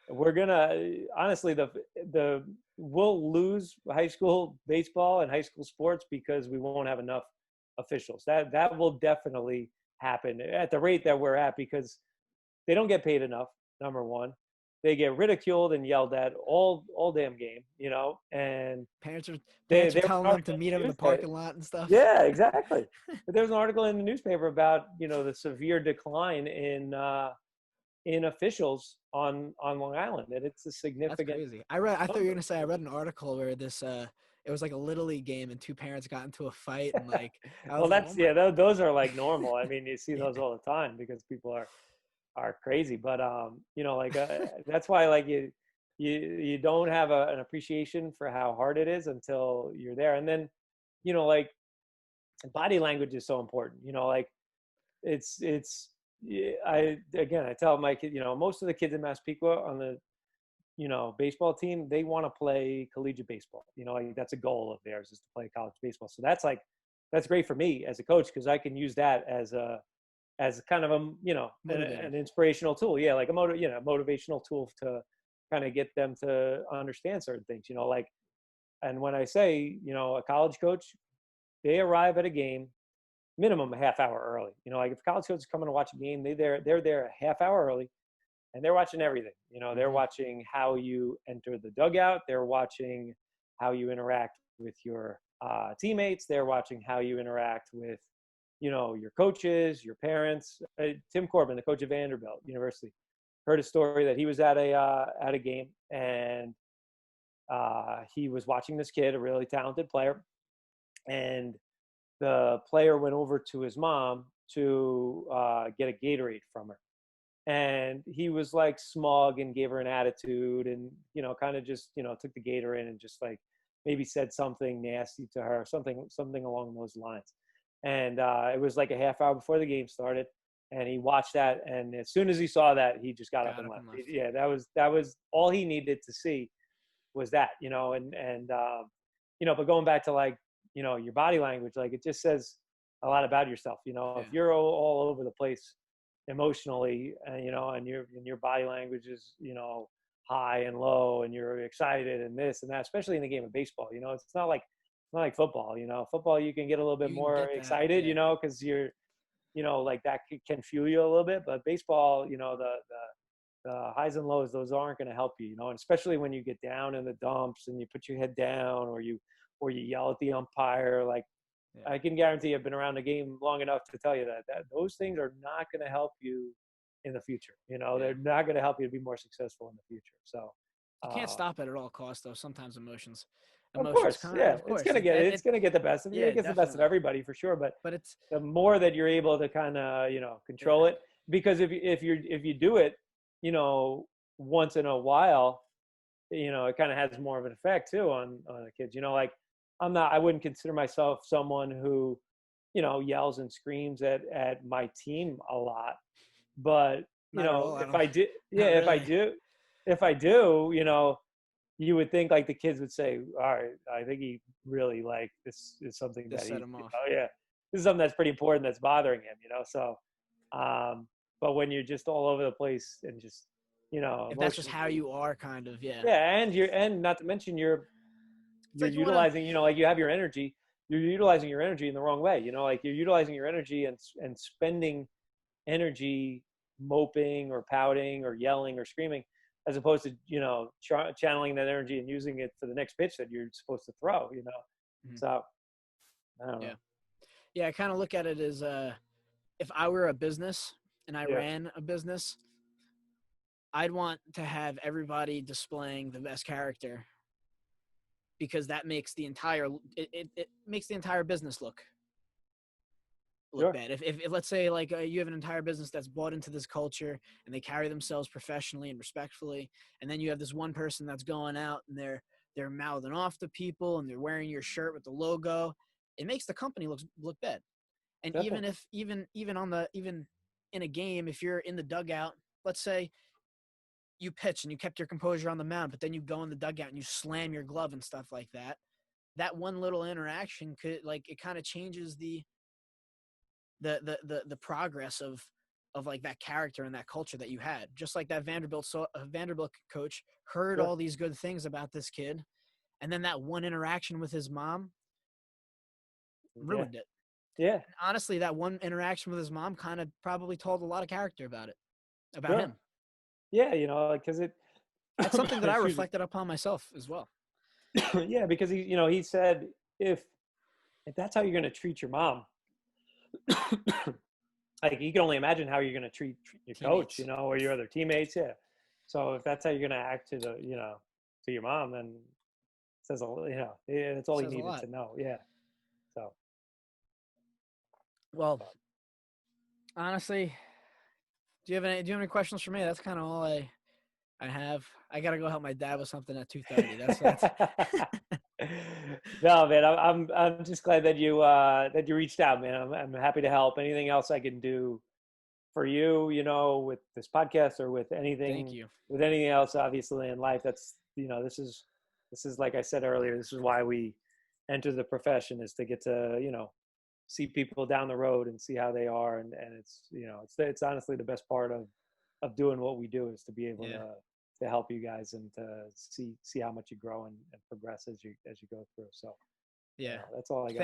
we're gonna honestly, the we'll lose high school baseball and high school sports because we won't have enough officials. That will definitely happen at the rate that we're at, because they don't get paid enough. Number one, they get ridiculed and yelled at all damn game, and Parents are they parents are there was telling an them to article meet in them the in the newspaper. parking lot and stuff. Yeah, exactly. But there was an article in the newspaper about the severe decline in officials on Long Island, and it's a That's significant crazy. I thought you were number. gonna say I read an article where this it was like a little league game, and two parents got into a fight, and like I Well, was like, oh my. those are like normal. I mean, you see Yeah, those all the time because people are crazy. But like that's why like you don't have an appreciation for how hard it is until you're there. And then, like body language is so important. Like it's yeah, I tell my kid, most of the kids in Massapequa on the baseball team, they want to play collegiate baseball. Like that's a goal of theirs, is to play college baseball. So that's great for me as a coach, because I can use that as kind of a an inspirational tool. Yeah, like a motivational tool to kind of get them to understand certain things. Like, and when I say a college coach, they arrive at a game minimum a half hour early. Like if college coach is coming to watch a game, they're there a half hour early, and they're watching everything. They're watching how you enter the dugout. They're watching how you interact with your teammates. They're watching how you interact with, your coaches, your parents. Tim Corbin, the coach of Vanderbilt University, heard a story that he was at a game, and he was watching this kid, a really talented player, and the player went over to his mom to get a Gatorade from her. And he was like smug and gave her an attitude, and kind of just took the gator in and just like maybe said something nasty to her, something along those lines. And it was like a half hour before the game started, and he watched that, and as soon as he saw that, he just got up and left. Yeah, that was all he needed to see, was that. But going back to like your body language, like it just says a lot about yourself. If you're all over the place emotionally, and your body language is high and low, and you're excited and this and that, especially in the game of baseball. It's not like football. Football, you can get a little bit more excited, because you're like that can fuel you a little bit. But baseball, the highs and lows, those aren't going to help you. And especially when you get down in the dumps and you put your head down, or you yell at the umpire. Like, I can guarantee I've been around the game long enough to tell you that those things are not going to help you in the future. They're not going to help you to be more successful in the future. So you can't stop it at all costs, though. Sometimes emotions of course, of course, it's gonna get the best of you. It gets the best of everybody for sure. But it's the more that you're able to kind of control it, because if you do it once in a while, it kind of has more of an effect too on the kids. Like I wouldn't consider myself someone who yells and screams at my team a lot, but if I do, if I do, you would think like the kids would say, all right, I think he really, like, this is something that set him off. this is something that's pretty important that's bothering him, so but when you're just all over the place and just if that's just how you are, kind of, and not to mention you're utilizing like you have your energy, you're utilizing your energy in the wrong way, like you're utilizing your energy and spending energy moping or pouting or yelling or screaming, as opposed to channeling that energy and using it for the next pitch that you're supposed to throw. So I don't know. I kind of look at it as if I were a business and I ran a business, I'd want to have everybody displaying the best character, because that makes the entire it makes the entire business look bad. If let's say like you have an entire business that's bought into this culture and they carry themselves professionally and respectfully, and then you have this one person that's going out and they're mouthing off to people and they're wearing your shirt with the logo, it makes the company look bad. And Definitely. even in a game, if you're in the dugout, let's say you pitch and you kept your composure on the mound, but then you go in the dugout and you slam your glove and stuff like that, that one little interaction could, like, it kind of changes the progress of like that character and that culture that you had. Just like that Vanderbilt coach heard all these good things about this kid, and then that one interaction with his mom ruined it. Yeah. And honestly, that one interaction with his mom kind of probably told a lot of character about him. Yeah, because that's something that I reflected upon myself as well. Yeah, because he said if that's how you're going to treat your mom, like you can only imagine how you're going to treat your teammates. Coach, or your other teammates. Yeah. So if that's how you're going to act to your mom, then says, that's all he needed to know. Yeah. So. Well, honestly, do you have any questions for me? That's kind of all I have. I got to go help my dad with something at 2:30. That's No, man, I'm just glad that you reached out, man. I'm happy to help. Anything else I can do for you, with this podcast or with anything, Thank you. with anything else, obviously in life, that's, this is, like I said earlier, this is why we enter the profession, is to get to, see people down the road and see how they are. And it's, it's honestly the best part of doing what we do, is to be able to help you guys and to see how much you grow and progress as you go through. So that's all I got.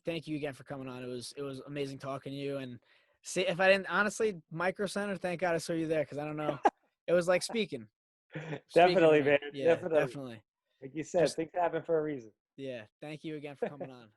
Thank you again for coming on. It was amazing talking to you. And see, if I didn't, honestly, Micro Center, thank God I saw you there, because I don't know, it was like speaking. Definitely, man. Yeah, definitely. Like you said, things happen for a reason. Yeah. Thank you again for coming on.